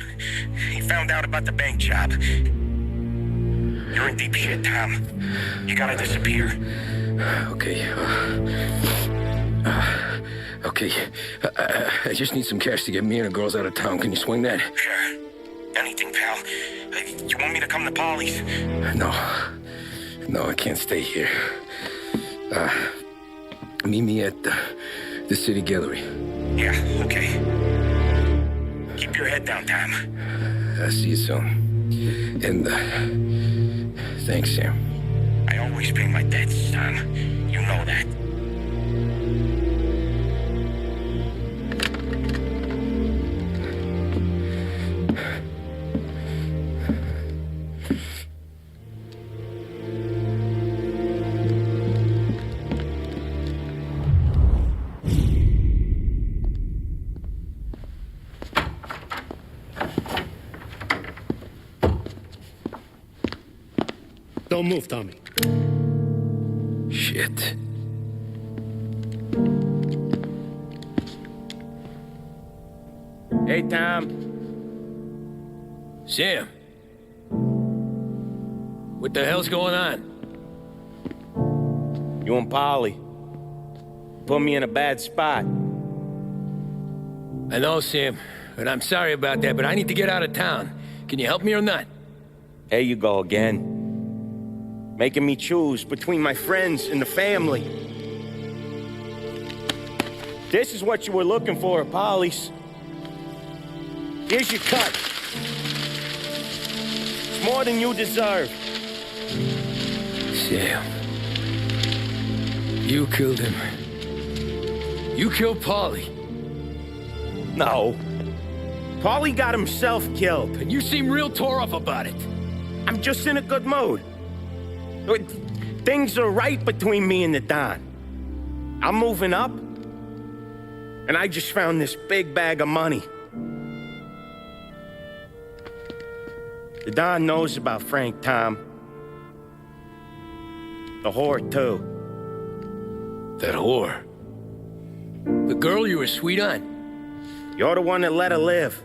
He found out about the bank job. You're in deep shit, Tom. You gotta disappear. Okay. Okay. I just need some cash to get me and the girls out of town. Can you swing that? Sure. Anything, pal. You want me to come to Polly's? No. No, I can't stay here. Meet me at the city gallery. Yeah, okay. Keep your head down, Tom. I'll see you soon. And, thanks, Sam. I always pay my debts, Tom. You know that. Don't move, Tommy. Shit. Hey, Tom. Sam. What the hell's going on? You and Polly put me in a bad spot. I know, Sam, and I'm sorry about that, but I need to get out of town. Can you help me or not? There you go again. Making me choose between my friends and the family. This is what you were looking for at Polly's. Here's your cut. It's more than you deserve. Sam. You killed him. You killed Polly. No. Polly got himself killed. And you seem real tore up about it. I'm just in a good mood. Things are right between me and the Don. I'm moving up, and I just found this big bag of money. The Don knows about Frank, Tom. The whore, too. That whore? The girl you were sweet on? You're the one that let her live.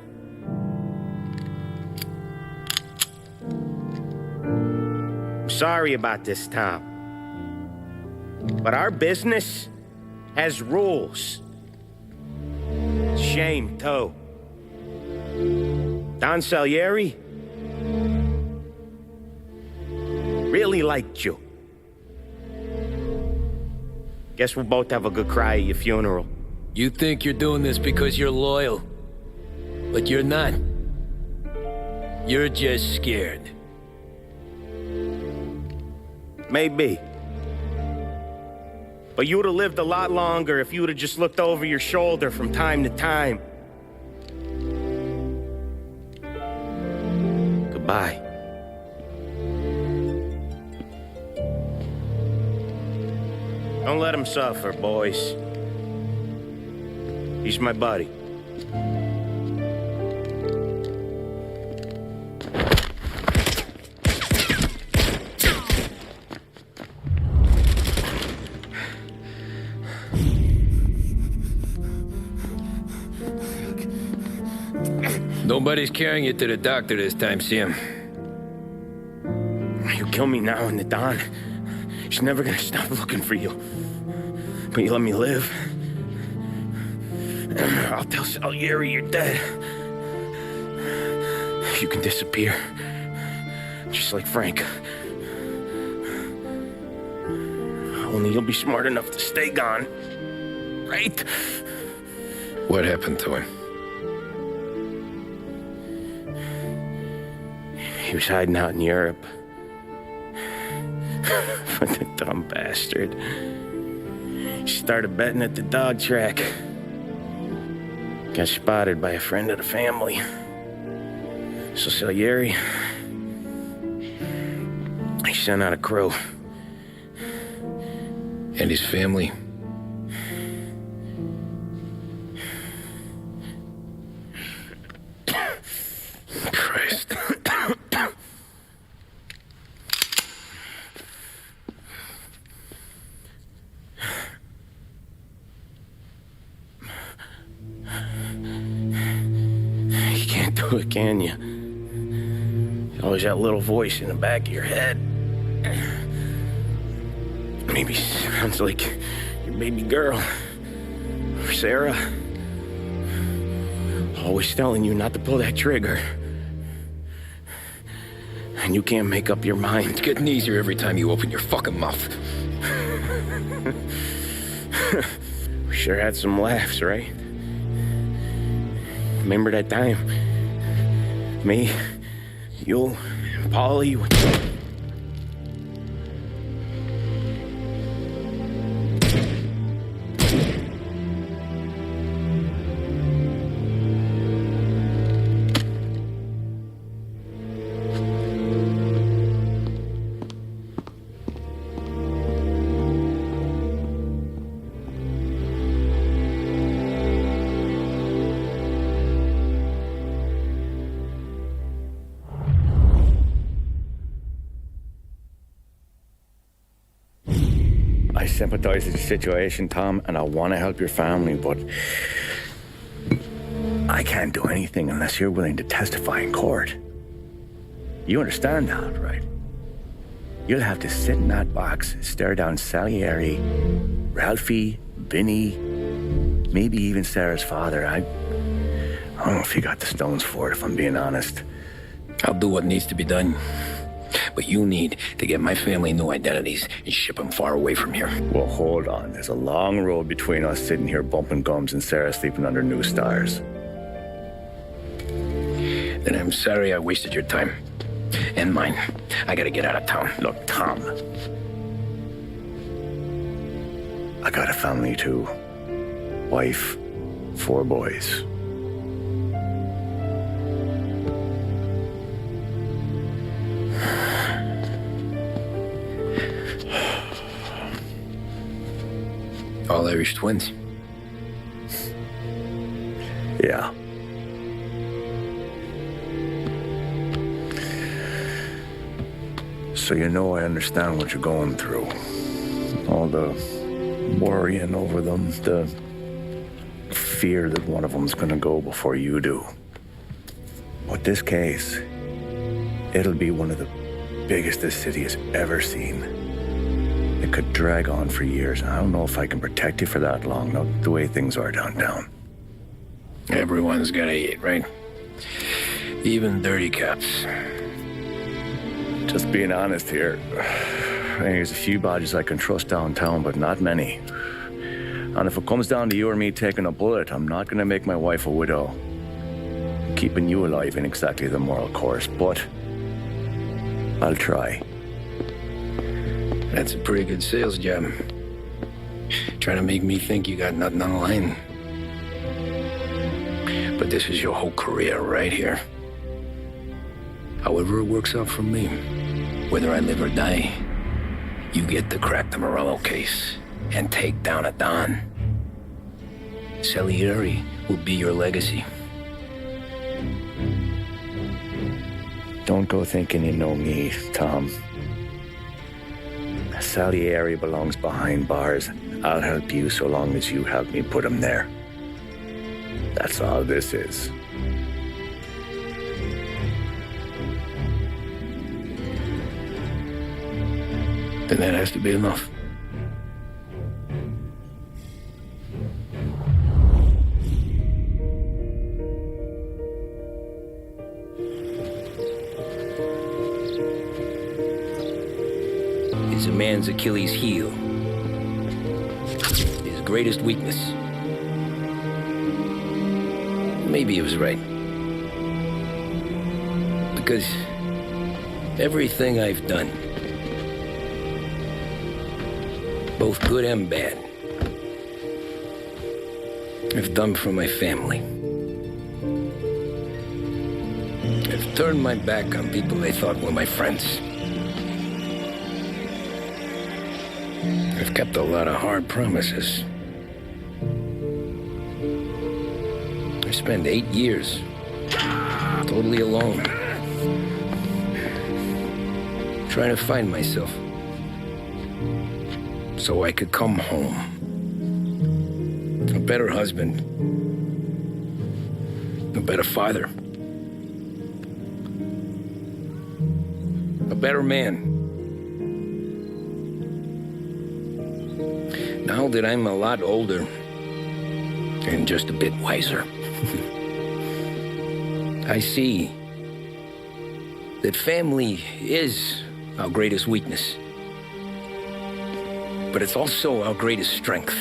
I'm sorry about this, Tom. But our business has rules. Shame, too. Don Salieri really liked you. Guess we'll both have a good cry at your funeral. You think you're doing this because you're loyal, but you're not. You're just scared. Maybe. But you would have lived a lot longer if you would have just looked over your shoulder from time to time. Goodbye. Don't let him suffer, boys. He's my buddy. Nobody's carrying you to the doctor this time, Sam. You kill me now and the Don. She's never gonna stop looking for you. But you let me live. I'll tell Salieri you're dead. You can disappear. Just like Frank. Only you'll be smart enough to stay gone. Right? What happened to him? He was hiding out in Europe. But the dumb bastard. He started betting at the dog track. Got spotted by a friend of the family. So Salieri, he sent out a crew. And his family? Christ. You can't do it, can you? You always that little voice in the back of your head. Maybe sounds like your baby girl. Or Sarah. Always telling you not to pull that trigger. And you can't make up your mind. It's getting easier every time you open your fucking mouth. We sure had some laughs, right? Remember that time? Me, you, and Paulie. I sympathize with your situation, Tom, and I want to help your family, but I can't do anything unless you're willing to testify in court. You understand that, right? You'll have to sit in that box, stare down Salieri, Ralphie, Vinny, maybe even Sarah's father. I don't know if you got the stones for it, if I'm being honest. I'll do what needs to be done. But you need to get my family new identities and ship them far away from here. Well, hold on. There's a long road between us sitting here bumping gums and Sarah sleeping under new stars. Then I'm sorry I wasted your time. And mine. I gotta get out of town. Look, Tom. I got a family too. Wife, 4 boys. Irish twins. Yeah. So you know I understand what you're going through. All the worrying over them, the fear that one of them's gonna go before you do. But this case, it'll be one of the biggest this city has ever seen. It could drag on for years. I don't know if I can protect you for that long, not the way things are downtown. Everyone's gotta eat, right? Even dirty cops. Just being honest here, there's a few badges I can trust downtown, but not many. And if it comes down to you or me taking a bullet, I'm not gonna make my wife a widow. Keeping you alive ain't exactly the moral course, but I'll try. That's a pretty good sales job. Trying to make me think you got nothing on the line. But this is your whole career right here. However it works out for me, whether I live or die, you get to crack the Morello case and take down a Don. Salieri will be your legacy. Don't go thinking you know me, Tom. Salieri belongs behind bars. I'll help you so long as you help me put him there. That's all this is. Then that has to be enough. It's a man's Achilles heel. His greatest weakness. Maybe he was right. Because everything I've done, both good and bad, I've done for my family. I've turned my back on people I thought were my friends. I've kept a lot of hard promises. I spent 8 years totally alone, trying to find myself so I could come home. A better husband, a better father, a better man. Now that I'm a lot older and just a bit wiser, I see that family is our greatest weakness, but it's also our greatest strength.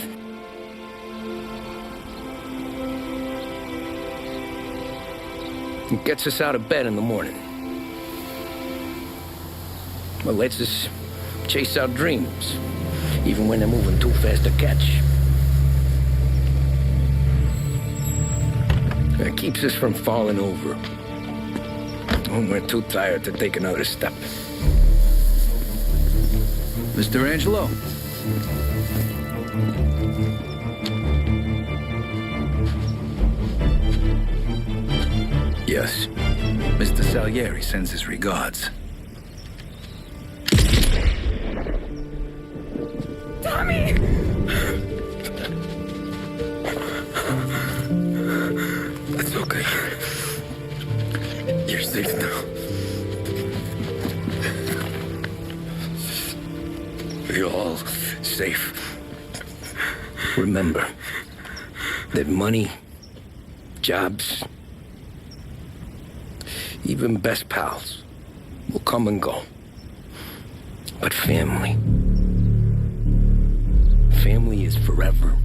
It gets us out of bed in the morning. It lets us chase our dreams, even when they're moving too fast to catch. It keeps us from falling over when we're too tired to take another step. Mr. Angelo? Yes. Mr. Salieri sends his regards. Tommy! That's okay. You're safe now. You're all safe. Remember that money, jobs, even best pals will come and go. But family is forever.